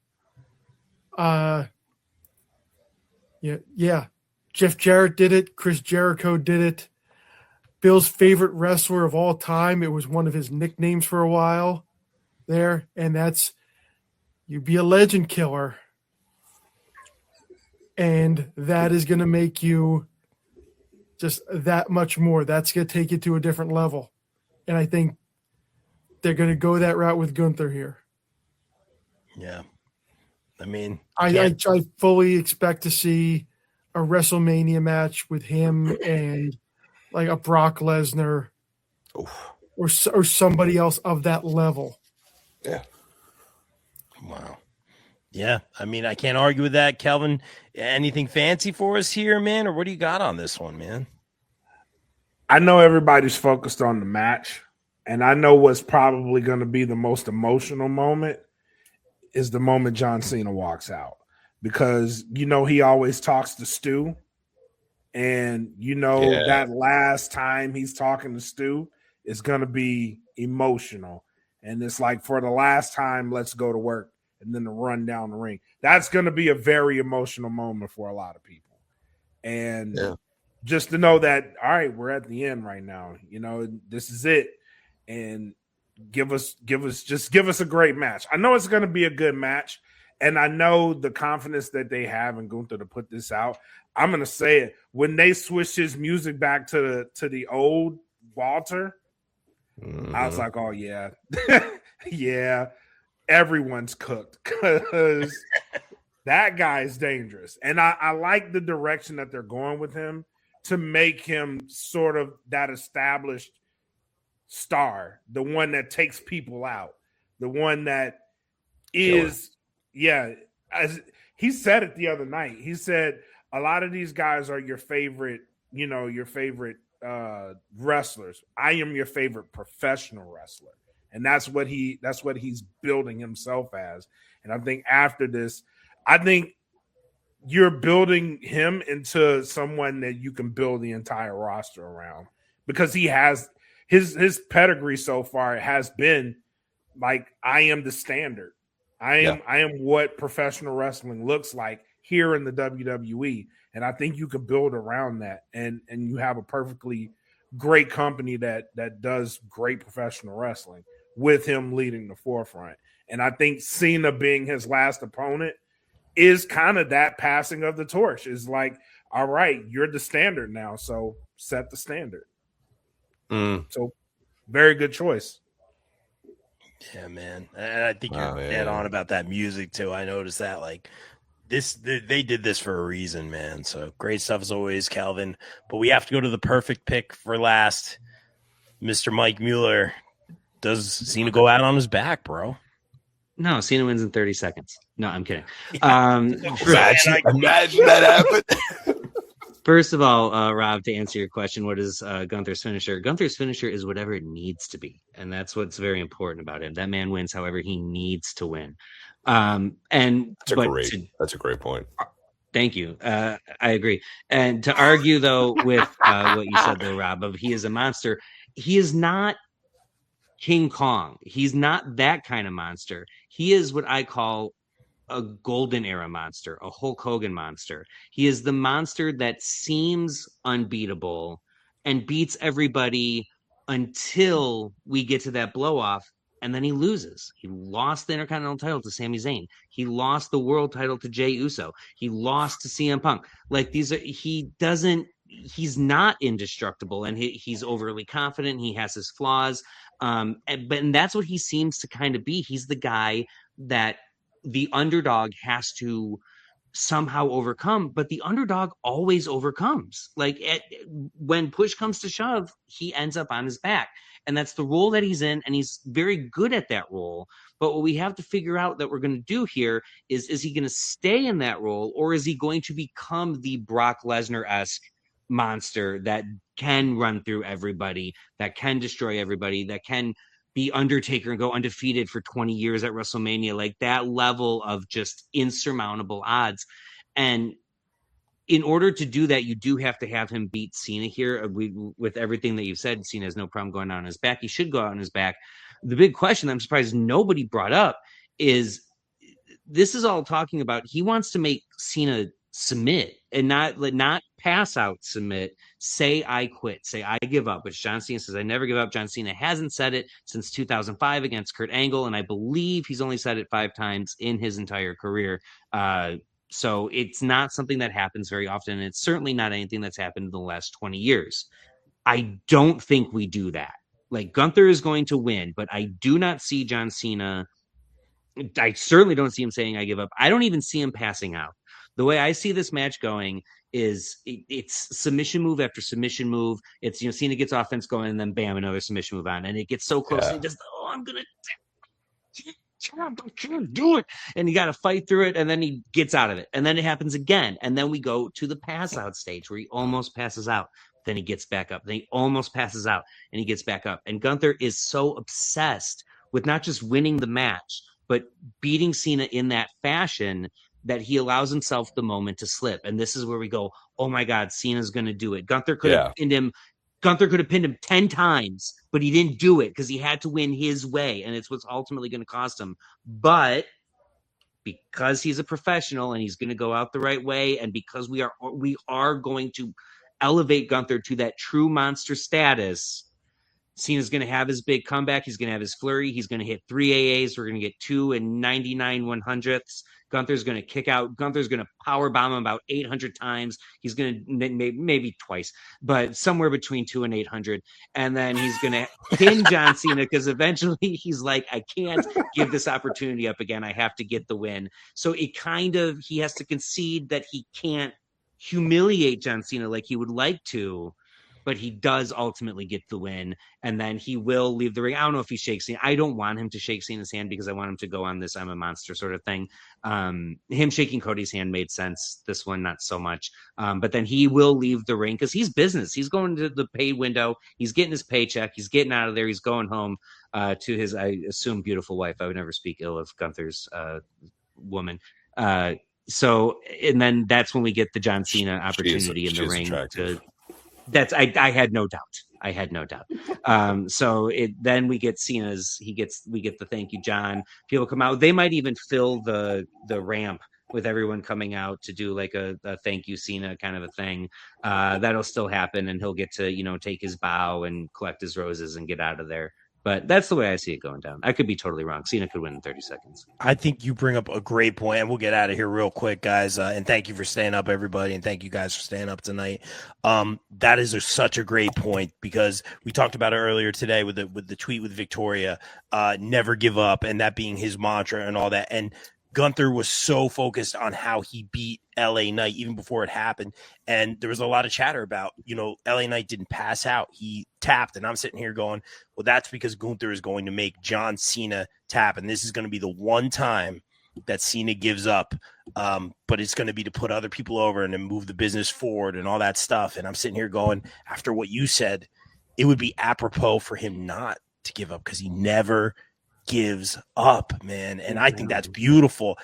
Yeah. Jeff Jarrett did it. Chris Jericho did it. Bill's favorite wrestler of all time. It was one of his nicknames for a while there. And that's, you be a legend killer. And that is going to make you just that much more. That's going to take you to a different level. And I think they're going to go that route with Gunther here. Yeah. I mean, I fully expect to see a WrestleMania match with him and like a Brock Lesnar or somebody else of that level. Yeah. Wow. Yeah. I mean, I can't argue with that. Kelvin, anything fancy for us here, man? Or what do you got on this one, man? I know everybody's focused on the match, and I know what's probably going to be the most emotional moment is the moment John Cena walks out, because he always talks to Stu, and that last time he's talking to Stu is going to be emotional, and it's like, for the last time, let's go to work, and then the run down the ring. That's going to be a very emotional moment for a lot of people, and just to know that, all right, we're at the end right now. This is it, and give us a great match. I know it's going to be a good match, and I know the confidence that they have in Gunther to put this out. I'm going to say it, when they switched his music back to the old Walter, I was like, oh yeah, yeah, everyone's cooked, because that guy's dangerous, and I like the direction that they're going with him, to make him sort of that established star, the one that takes people out, the one that is, as he said it the other night. He said, a lot of these guys are your favorite, wrestlers. I am your favorite professional wrestler. And that's what he's building himself as. And I think after this, you're building him into someone that you can build the entire roster around, because he has his pedigree so far has been like, I am the standard. I am what professional wrestling looks like here in the WWE. And I think you can build around that, and you have a perfectly great company that does great professional wrestling with him leading the forefront. And I think Cena being his last opponent is kind of that passing of the torch. Is like, all right, you're the standard now, so set the standard. So very good choice. Yeah, man. And I think you're dead on about that music too. I noticed that, like, they did this for a reason, man. So great stuff as always, Calvin. But we have to go to the perfect pick for last. Mr. Mike Mueller. Does Cena go out on his back, bro? No, Cena wins in 30 seconds. No, I'm kidding. Imagine that happened. First of all, Rob, to answer your question, what is Gunther's finisher? Gunther's finisher is whatever it needs to be. And that's what's very important about him. That man wins however he needs to win. That's a great point. Thank you. I agree. And to argue, though, with what you said there, Rob, of he is a monster, he is not King Kong. He's not that kind of monster. He is what I call a golden era monster, a Hulk Hogan monster. He is the monster that seems unbeatable and beats everybody until we get to that blow off, and then he loses. He lost the Intercontinental title to Sami Zayn. He lost the world title to Jey Uso. He lost to CM Punk. Like, he's not indestructible, and he's overly confident. He has his flaws. And that's what he seems to kind of be. He's the guy that the underdog has to somehow overcome, but the underdog always overcomes. Like, when push comes to shove, he ends up on his back. And that's the role that he's in, and he's very good at that role. But what we have to figure out that we're going to do here is he going to stay in that role, or is he going to become the Brock Lesnar-esque monster that can run through everybody, that can destroy everybody, that can be Undertaker and go undefeated for 20 years at WrestleMania, like that level of just insurmountable odds. And in order to do that, you do have to have him beat Cena here. With everything that you've said, Cena has no problem going out on his back. He should go out on his back. The big question I'm surprised nobody brought up is, this is all talking about, he wants to make Cena submit and not pass out, submit, say I quit, say I give up, which John Cena says I never give up. John Cena hasn't said it since 2005 against Kurt Angle, and I believe he's only said it 5 times in his entire career. So it's not something that happens very often, and it's certainly not anything that's happened in the last 20 years. I don't think we do that. Like, Gunther is going to win, but I do not see John Cena. I certainly don't see him saying I give up. I don't even see him passing out. The way I see this match going is it's submission move after submission move. It's, Cena gets offense going, and then bam, another submission move on, and it gets so close. And just, I can't do it. And you got to fight through it, and then he gets out of it, and then it happens again, and then we go to the pass out stage where he almost passes out. then he gets back up. Then he almost passes out and he gets back up. And Gunther is so obsessed with not just winning the match, but beating Cena in that fashion that he allows himself the moment to slip. And this is where we go, oh my God, Cena's going to do it. Gunther could have pinned him. Gunther could have pinned him 10 times, but he didn't do it because he had to win his way. And it's what's ultimately going to cost him. But because he's a professional and he's going to go out the right way, and because we are going to elevate Gunther to that true monster status, Cena's going to have his big comeback. He's going to have his flurry. He's going to hit 3 AAs. We're going to get 2 and 99 100ths. Gunther's going to kick out. Gunther's going to power bomb him about 800 times. He's going to maybe twice, but somewhere between 2 and 800. And then he's going to pin John Cena because eventually he's like, I can't give this opportunity up again. I have to get the win. So he has to concede that he can't humiliate John Cena like he would like to, but he does ultimately get the win, and then he will leave the ring. I don't know if he shakes Cena. I don't want him to shake Cena's hand because I want him to go on this I'm a monster sort of thing. Him shaking Cody's hand made sense. This one, not so much. But then he will leave the ring because he's business. He's going to the pay window. He's getting his paycheck. He's getting out of there. He's going home to his, I assume, beautiful wife. I would never speak ill of Gunther's woman. So, and then that's when we get the John Cena opportunity in the ring to... I had no doubt. So then we get we get the thank you, John. People come out. They might even fill the ramp with everyone coming out to do like a thank you Cena kind of a thing. That'll still happen, and he'll get to, take his bow and collect his roses and get out of there. But that's the way I see it going down. I could be totally wrong. Cena could win in 30 seconds. I think you bring up a great point, and we'll get out of here real quick, guys. And thank you for staying up, everybody, and thank you guys for staying up tonight. That is such a great point because we talked about it earlier today with the tweet with Victoria, never give up, and that being his mantra and all that. And Gunther was so focused on how he beat LA Knight even before it happened. And there was a lot of chatter about, LA Knight didn't pass out. He tapped. And I'm sitting here going, well, that's because Gunther is going to make John Cena tap. And this is going to be the one time that Cena gives up. But it's going to be to put other people over and then move the business forward and all that stuff. And I'm sitting here going, after what you said, it would be apropos for him not to give up because he never gives up, man. And I think that's beautiful.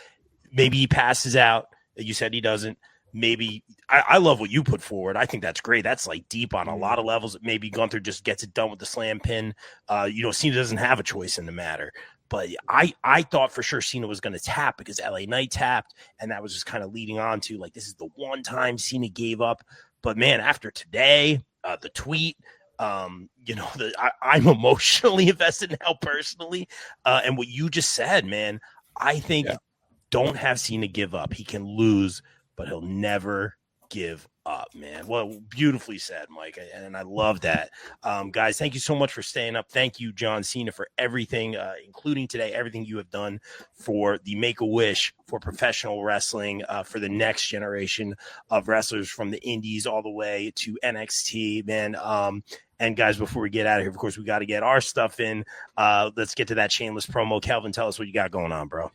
Maybe he passes out. You said he doesn't. Maybe I love what you put forward. I think that's great. That's like deep on a lot of levels. Maybe Gunther just gets it done with the slam pin. Cena doesn't have a choice in the matter. But I thought for sure Cena was going to tap because LA Knight tapped, and that was just kind of leading on to like this is the one time Cena gave up. But man, after today, the tweet, I'm emotionally invested now personally. And what you just said, man, I think don't have Cena give up. He can lose, but he'll never give up, man. Well, beautifully said, Mike. And I love that. Guys, thank you so much for staying up. Thank you, John Cena, for everything, including today, everything you have done for the Make-A-Wish for professional wrestling, for the next generation of wrestlers from the indies all the way to NXT, man. And guys, before we get out of here, of course, we got to get our stuff in. Let's get to that shameless promo. Calvin, tell us what you got going on, bro.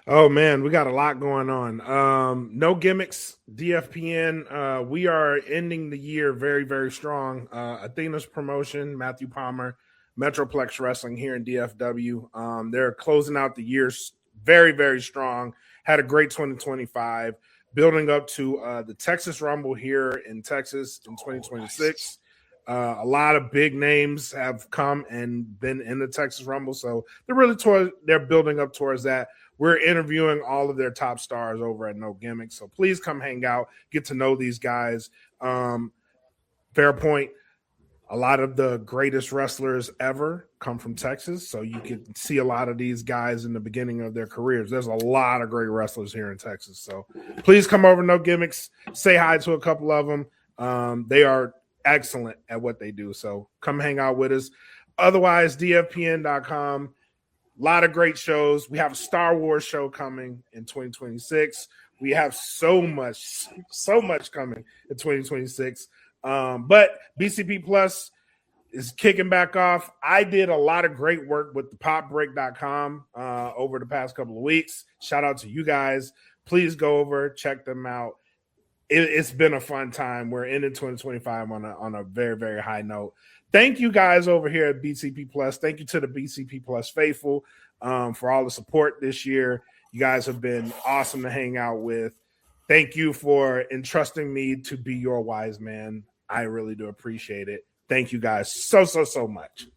Oh, man, we got a lot going on. No gimmicks, DFPN. We are ending the year very, very strong. Athena's promotion, Matthew Palmer, Metroplex Wrestling here in DFW. They're closing out the year very, very strong. Had a great 2025, building up to the Texas Rumble here in Texas in 2026. A lot of big names have come and been in the Texas Rumble, so they're building up towards that. We're interviewing all of their top stars over at No Gimmicks, so please come hang out, get to know these guys. Fair point. A lot of the greatest wrestlers ever come from Texas, so you can see a lot of these guys in the beginning of their careers. There's a lot of great wrestlers here in Texas, so please come over to No Gimmicks, say hi to a couple of them. They are excellent at what they do, so come hang out with us. Otherwise, dfpn.com. A lot of great shows. We have a Star Wars show coming in 2026. We have so much coming in 2026. But BCP Plus is kicking back off. I did a lot of great work with the popbreak.com over the past couple of weeks. Shout out to you guys. Please go over, check them out. it's been a fun time. We're ending 2025 on a very, very high note. Thank you guys over here at BCP Plus. Thank you to the BCP Plus faithful for all the support this year. You guys have been awesome to hang out with. Thank you for entrusting me to be your wise man. I really do appreciate it. Thank you guys so much.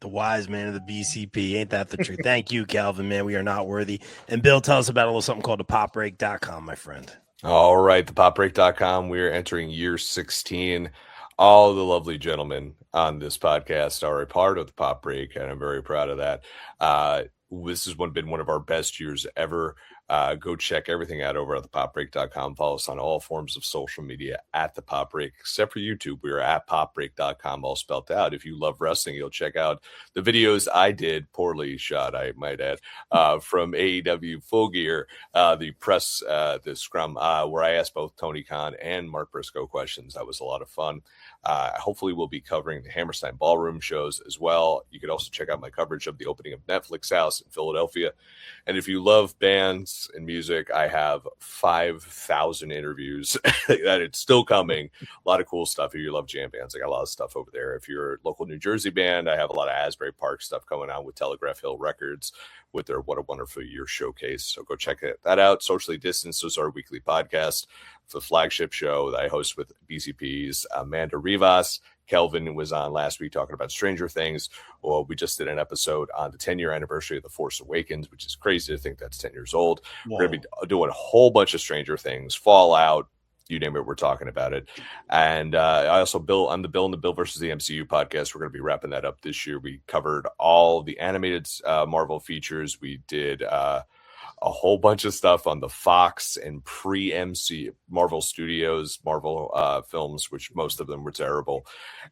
The wise man of the BCP. Ain't that the truth? Thank you, Calvin, man. We are not worthy. And Bill, tell us about a little something called the popbreak.com, my friend. All right, the popbreak.com. We are entering year 16. All the lovely gentlemen on this podcast are a part of the Pop Break, and I'm very proud of that. This has been one of our best years ever. Go check everything out over at thepopbreak.com. Follow us on all forms of social media at the Pop Break, except for YouTube. We are at popbreak.com, all spelled out. If you love wrestling, you'll check out the videos I did, poorly shot, I might add, from AEW Full Gear, the press, the scrum, where I asked both Tony Khan and Mark Briscoe questions. That was a lot of fun. Hopefully we'll be covering the Hammerstein Ballroom shows as well. You could also check out my coverage of the opening of Netflix House in Philadelphia. And if you love bands and music, I have 5,000 interviews that it's still coming. A lot of cool stuff. If you love jam bands, I got a lot of stuff over there. If you're a local New Jersey band, I have a lot of Asbury Park stuff going on with Telegraph Hill Records with their What a Wonderful Year showcase. So go check that out. Socially Distanced is our weekly podcast, the flagship show that I host with BCP's Amanda Rivas. Kelvin was on last week talking about Stranger Things. Well, we just did an episode on the 10-year anniversary of The Force Awakens, which is crazy to think that's 10 years old. Whoa. We're going to be doing a whole bunch of Stranger Things, Fallout, you name it, we're talking about it. And I'm the Bill and the Bill versus the MCU podcast. We're going to be wrapping that up this year. We covered all the animated Marvel features. We did a whole bunch of stuff on the Fox and pre-MC Marvel Studios, Marvel films, which most of them were terrible.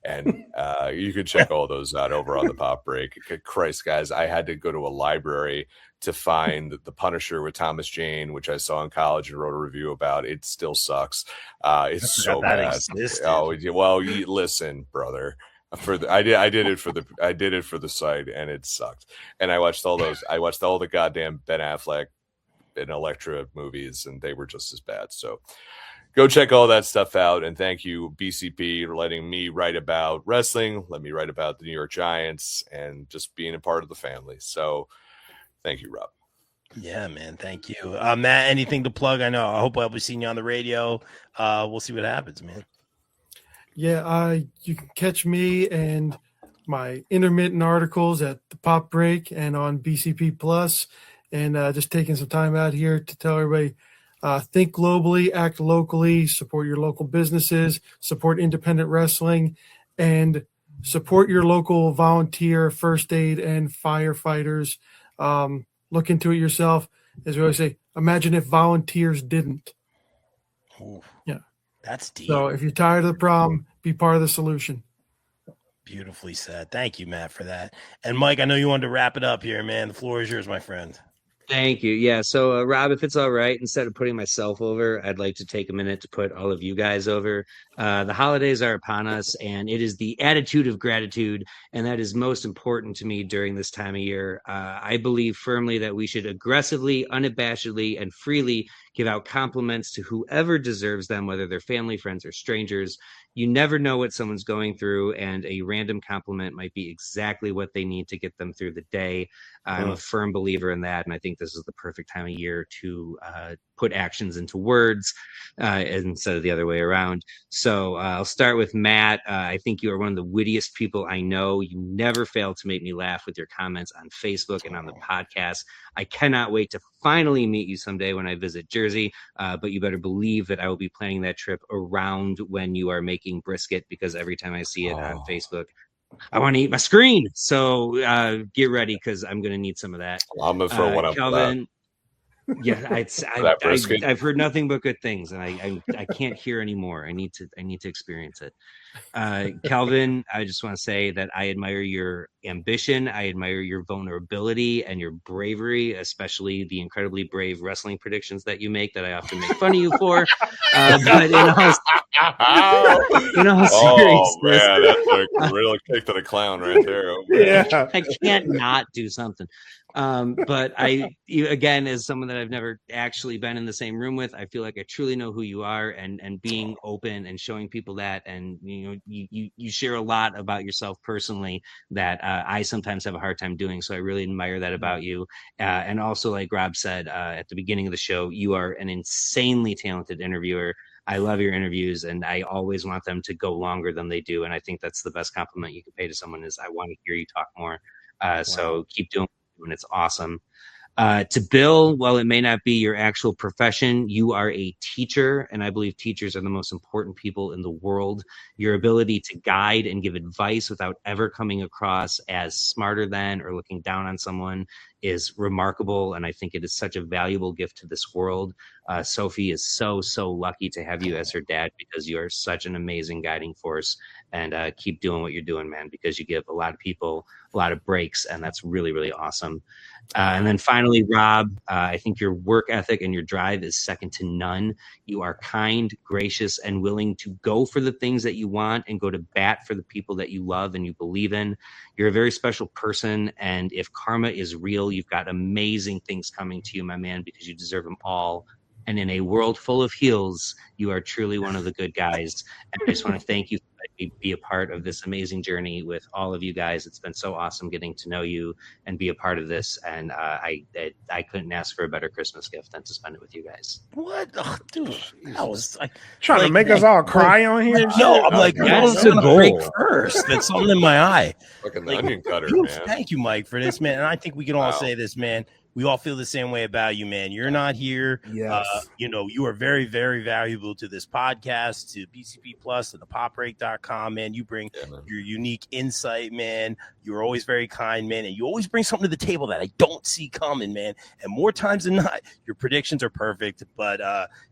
And you can check all those out over on the Pop Break. Christ, guys, I had to go to a library to find The Punisher with Thomas Jane, which I saw in college and wrote a review about. It still sucks. It's so bad. Oh, well, listen, brother. I did it for the site, and it sucked. And I watched all the goddamn Ben Affleck and Elektra movies, and they were just as bad. So go check all that stuff out. And thank you, BCP, for letting me write about wrestling, let me write about the New York Giants, and just being a part of the family. So thank you, Rob. Yeah, man. Thank you. Matt, anything to plug? I hope I'll be seeing you on the radio. We'll see what happens, man. Yeah, you can catch me and my intermittent articles at the Pop Break and on BCP Plus. And just taking some time out here to tell everybody, think globally, act locally, support your local businesses, support independent wrestling, and support your local volunteer first aid and firefighters. Look into it yourself. As we always say, imagine if volunteers didn't. Ooh, yeah. That's deep. So if you're tired of the problem, be part of the solution. Beautifully said. Thank you, Matt, for that. And Mike, I know you wanted to wrap it up here, man. The floor is yours, my friend. Thank you. Yeah. So, Rob, if it's all right, instead of putting myself over, I'd like to take a minute to put all of you guys over. The holidays are upon us, and it is the attitude of gratitude, and that is most important to me during this time of year. I believe firmly that we should aggressively, unabashedly, and freely give out compliments to whoever deserves them, whether they're family, friends, or strangers. You never know what someone's going through, and a random compliment might be exactly what they need to get them through the day. I'm a firm believer in that, and I think this is the perfect time of year to put actions into words instead of the other way around. So I'll start with Matt. I think you are one of the wittiest people I know. You never fail to make me laugh with your comments on Facebook and on the podcast. I cannot wait to finally meet you someday when I visit Jersey, but you better believe that I will be planning that trip around when you are making brisket, because every time I see it on Facebook, I want to eat my screen. So get ready, because I'm going to need some of that. I'm going to throw one up. Calvin, yeah, I've heard nothing but good things, and I can't hear anymore. I need to experience it. Calvin, I just want to say that I admire your ambition. I admire your vulnerability and your bravery, especially the incredibly brave wrestling predictions that you make that I often make fun of you for. But In all Oh seriousness, man, that's a real kick to the clown right there. Oh, man. Yeah. I can't not do something. But again, as someone that I've never actually been in the same room with, I feel like I truly know who you are, and being open and showing people that, and you share a lot about yourself personally that I sometimes have a hard time doing. So I really admire that about you. And also, like Rob said at the beginning of the show, you are an insanely talented interviewer. I love your interviews, and I always want them to go longer than they do. And I think that's the best compliment you can pay to someone is I want to hear you talk more. So keep doing it, and it's awesome. To Bill, while it may not be your actual profession, you are a teacher, and I believe teachers are the most important people in the world. Your ability to guide and give advice without ever coming across as smarter than or looking down on someone is remarkable, and I think it is such a valuable gift to this world. Sophie is so lucky to have you as her dad because you are such an amazing guiding force, and keep doing what you're doing, man, because you give a lot of people a lot of breaks, and that's really awesome. And then finally, Rob, I think your work ethic and your drive is second to none. You are kind, gracious, and willing to go for the things that you want and go to bat for the people that you love and you believe in. You're a very special person, and if karma is real, you've got amazing things coming to you, my man, because you deserve them all. And in a world full of heels, you are truly one of the good guys. And I just want to thank you for letting me be a part of this amazing journey with all of you guys. It's been so awesome getting to know you and be a part of this. And I couldn't ask for a better Christmas gift than to spend it with you guys. What? Oh, dude, that was like Trying to make us all cry on here. No, I'm like, That's that's the a goal. break first. That's something in my eye. Fucking Like, onion cutter, dude, man. thank you, Mike, for this, man. And I think we can all say this, man. We all feel the same way about you, man. You're not here. Yes. You are very, very valuable to this podcast, to BCP Plus, and the popbreak.com, man. You bring your unique insight, man. You're always very kind, man. And you always bring something to the table that I don't see coming, man. And more times than not, your predictions are perfect, but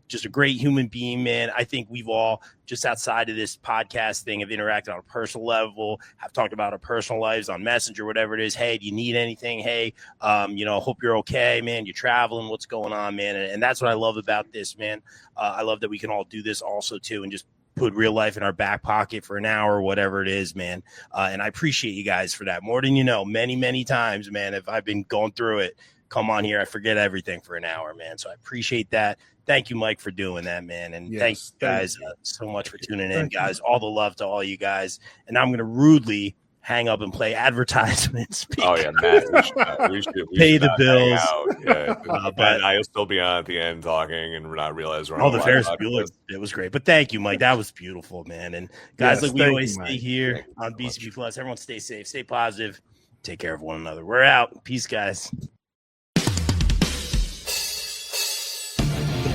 just a great human being, man. I think we've all, just outside of this podcast thing, have interacted on a personal level, have talked about our personal lives on Messenger, whatever it is. Hey, do you need anything? Hey, hope you're okay, man. You're traveling. What's going on, man? And that's what I love about this, man. I love that we can all do this also, too, and just put real life in our back pocket for an hour or whatever it is, man. And I appreciate you guys for that more than you know. Many times, man, if I've been going through it, come on here, I forget everything for an hour, man. So I appreciate that. Thank you, Mike, for doing that, man. And thank you guys so much for tuning in, guys. All the love to all you guys. And I'm going to rudely hang up and play advertisements. Oh, yeah, Matt. We should pay the bills. Yeah. But I'll still be on at the end talking and not realize we're on the Ferris Bueller. It was great. But thank you, Mike. That was beautiful, man. And guys, like we always say here on BCP Plus, everyone stay safe, stay positive, take care of one another. We're out. Peace, guys.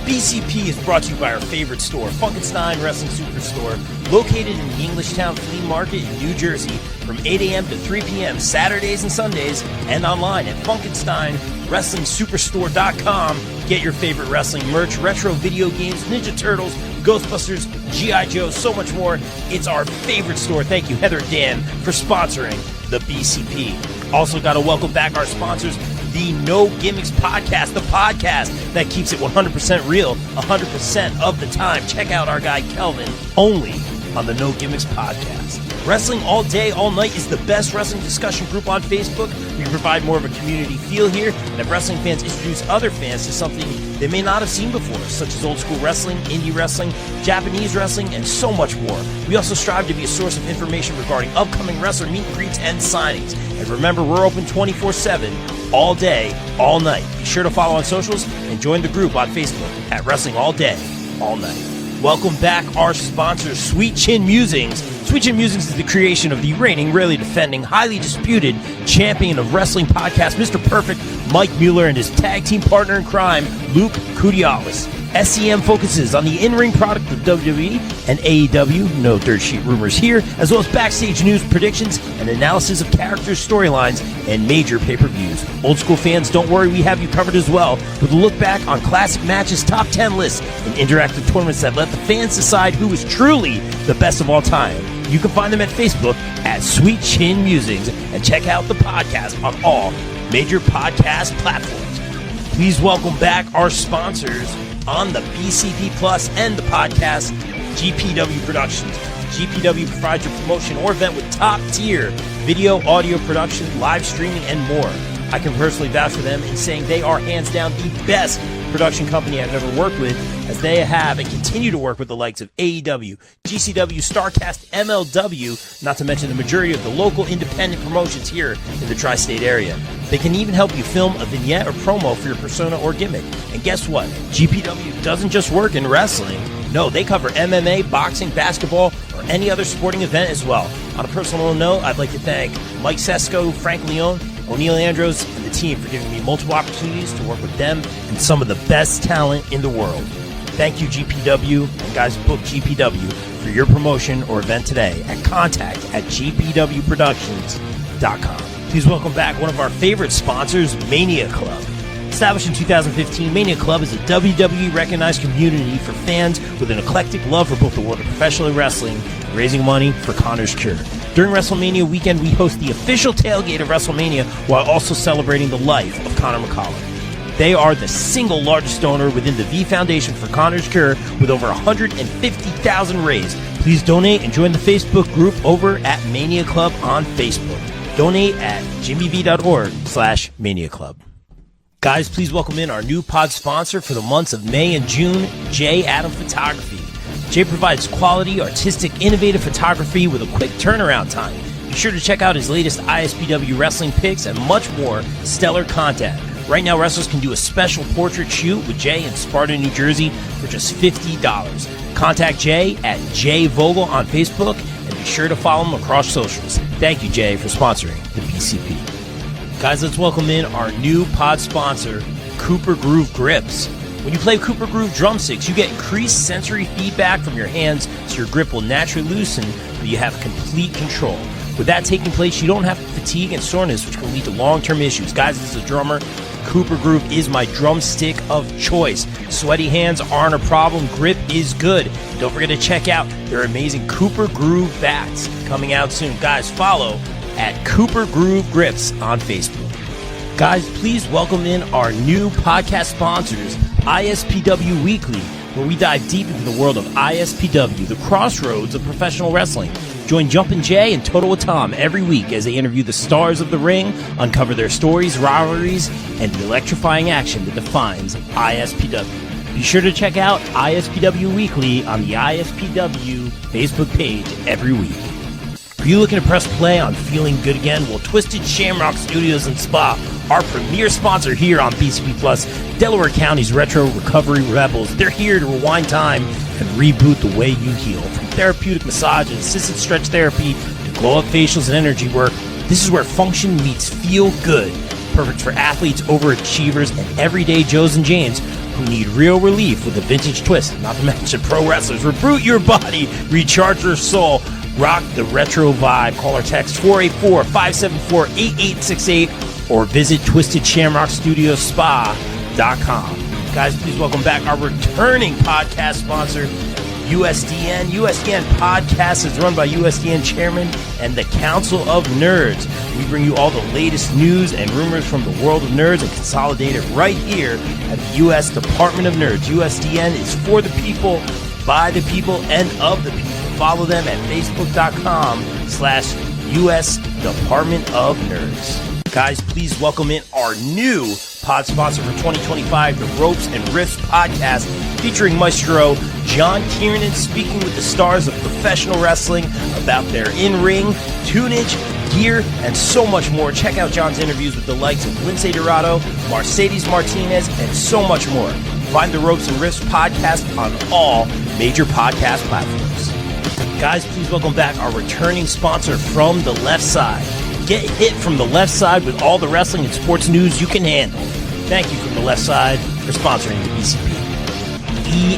BCP is brought to you by our favorite store, Funkenstein Wrestling Superstore, located in the Englishtown Flea Market in New Jersey from 8 a.m. to 3 p.m. Saturdays and Sundays, and online at FunkensteinWrestlingSuperstore.com. Get your favorite wrestling merch, retro video games, Ninja Turtles, Ghostbusters, G.I. Joe, so much more. It's our favorite store. Thank you, Heather and Dan, for sponsoring the BCP. Also got to welcome back our sponsors, the No Gimmicks Podcast, the podcast that keeps it 100% real 100% of the time. Check out our guy Kelvin, only on the No Gimmicks Podcast. Wrestling All Day, All Night is the best wrestling discussion group on Facebook. We provide more of a community feel here, and have wrestling fans introduce other fans to something they may not have seen before, such as old school wrestling, indie wrestling, Japanese wrestling, and so much more. We also strive to be a source of information regarding upcoming wrestler meet and greets and signings. And remember, we're open 24/7, all day, all night. Be sure to follow on socials and join the group on Facebook at Wrestling All Day, All Night. Welcome back our sponsor, Sweet Chin Musings. Sweet Chin Musings is the creation of the reigning, rarely defending, highly disputed champion of wrestling podcast, Mr. Perfect, Mike Mueller, and his tag team partner in crime, Luke Kudialis. SCM focuses on the in-ring product of WWE and AEW, no dirt sheet rumors here, as well as backstage news, predictions, and analysis of characters, storylines, and major pay-per-views. Old school fans, don't worry, we have you covered as well, with a look back on classic matches, top 10 lists, and interactive tournaments that let the fans decide who is truly the best of all time. You can find them at Facebook at Sweet Chin Musings, and check out the podcast on all major podcast platforms. Please welcome back our sponsors on the BCP Plus and the podcast, GPW Productions. GPW provides your promotion or event with top-tier video, audio production, live streaming, and more. I can personally vouch for them in saying they are hands down the best production company I've ever worked with, as they have and continue to work with the likes of AEW, GCW, StarCast, MLW, not to mention the majority of the local independent promotions here in the tri-state area. They can even help you film a vignette or promo for your persona or gimmick. And guess what? GPW doesn't just work in wrestling. No, they cover MMA, boxing, basketball, or any other sporting event as well. On a personal note, I'd like to thank Mike Sesko, Frank Leone, O'Neil Andros, and the team for giving me multiple opportunities to work with them and some of the best talent in the world. Thank you, GPW, and guys, book GPW for your promotion or event today at contact@gpwproductions.com. Please welcome back one of our favorite sponsors, Mania Club. Established in 2015, Mania Club is a WWE-recognized community for fans with an eclectic love for both the world of professional wrestling and raising money for Connor's Cure. During WrestleMania weekend, we host the official tailgate of WrestleMania while also celebrating the life of Conor McCallum. They are the single largest donor within the V Foundation for Connor's Cure, with over 150,000 raised. Please donate and join the Facebook group over at Mania Club on Facebook. Donate at jimmyv.org/Mania Club. Guys, please welcome in our new pod sponsor for the months of May and June, J. Adam Photography. Jay provides quality, artistic, innovative photography with a quick turnaround time. Be sure to check out his latest ISPW Wrestling pics and much more stellar content. Right now, wrestlers can do a special portrait shoot with Jay in Sparta, New Jersey for just $50. Contact Jay at Jay Vogel on Facebook and be sure to follow him across socials. Thank you, Jay, for sponsoring the BCP. Guys, let's welcome in our new pod sponsor, Cooper Groove Grips. When you play Cooper Groove drumsticks, you get increased sensory feedback from your hands, so your grip will naturally loosen, but you have complete control. With that taking place, you don't have fatigue and soreness, which can lead to long-term issues. Guys, as a drummer, Cooper Groove is my drumstick of choice. Sweaty hands aren't a problem. Grip is good. Don't forget to check out their amazing Cooper Groove bats coming out soon. Guys, follow at Cooper Groove Grips on Facebook. Guys, please welcome in our new podcast sponsors, ISPW Weekly, where we dive deep into the world of ISPW, the crossroads of professional wrestling. Join Jumpin' Jay and TOTOWA Tom every week as they interview the stars of the ring, uncover their stories, rivalries, and the electrifying action that defines ISPW. Be sure to check out ISPW Weekly on the ISPW Facebook page every week. Are you looking to press play on feeling good again? Well, Twisted Shamrock Studios and Spa, our premier sponsor here on BCP Plus, Delaware County's Retro Recovery Rebels. They're here to rewind time and reboot the way you heal. From therapeutic massage and assisted stretch therapy to glow-up facials and energy work, this is where function meets feel good. Perfect for athletes, overachievers, and everyday Joes and Janes who need real relief with a vintage twist. Not to mention pro wrestlers. Reboot your body, recharge your soul. Rock the retro vibe. Call or text 484-574-8868 or visit twistedshamrockstudiosSpa.com. Guys, please welcome back our returning podcast sponsor, USDN. USDN Podcast is run by USDN Chairman and the Council of Nerds. We bring you all the latest news and rumors from the world of nerds and consolidate it right here at the U.S. Department of Nerds. USDN is for the people, by the people, and of the people. Follow them at facebook.com/US Department of Nerds. Guys, please welcome in our new pod sponsor for 2025, the Ropes and Riffs podcast, featuring Maestro John Kiernan speaking with the stars of professional wrestling about their in-ring, tunage, gear, and so much more. Check out John's interviews with the likes of Lince Dorado, Mercedes Martinez, and so much more. Find the Ropes and Riffs podcast on all major podcast platforms. Guys, please welcome back our returning sponsor from the left side. Get hit from the left side with all the wrestling and sports news you can handle. Thank you from the left side for sponsoring the BCP.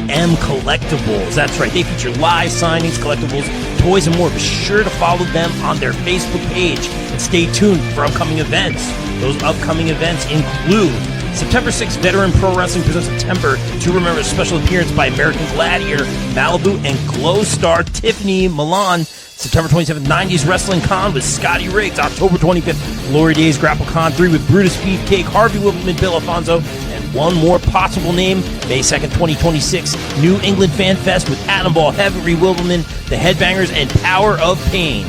EM Collectibles. That's right. They feature live signings, collectibles, toys, and more. Be sure to follow them on their Facebook page and stay tuned for upcoming events. Those upcoming events include September 6th, Veteran Pro Wrestling presents September to remember a special appearance by American Gladiator, Malibu, and Glow Star Tiffany Milan. September 27th, 90s Wrestling Con with Scotty Riggs. October 25th, Glory Days Grapple Con 3 with Brutus Beefcake, Harvey Whippleman, Bill Alfonso, and One more possible name, May 2nd, 2026, New England Fan Fest with Atom Ball, Heavy Wilderman, The Headbangers, and Power of Pain.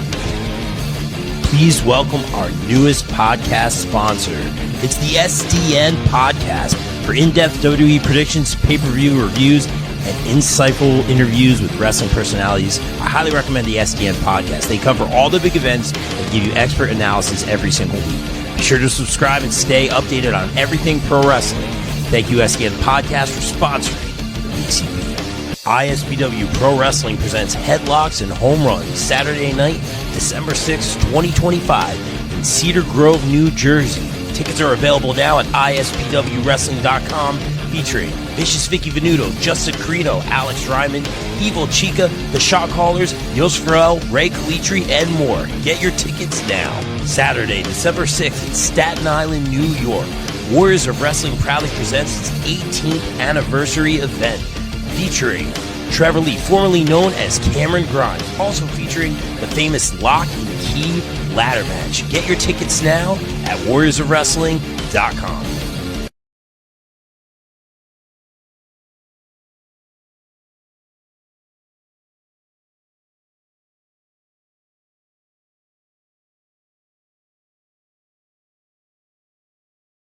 Please welcome our newest podcast sponsor. It's the SDN Podcast for in-depth WWE predictions, pay-per-view reviews, and insightful interviews with wrestling personalities. I highly recommend the SDN Podcast. They cover all the big events and give you expert analysis every single week. Be sure to subscribe and stay updated on everything pro wrestling. Thank you, SDN Podcast, for sponsoring the BCB. ISPW Pro Wrestling presents Headlocks and Home Runs Saturday night, December 6, 2025 in Cedar Grove, New Jersey. Tickets are available now at ISPWWrestling.com, featuring Vicious Vicky Venuto, Justin Corino, Alex Reiman, Evil Chica, The Shot Callers, Niels Farrell, Ray Calitri, and more. Get your tickets now. Saturday, December 6th in Staten Island, New York. Warriors of Wrestling proudly presents its 18th anniversary event, featuring Trevor Lee, formerly known as Cameron Grimes, also featuring the famous Lock and Key ladder match. Get your tickets now at warriorsofwrestling.com.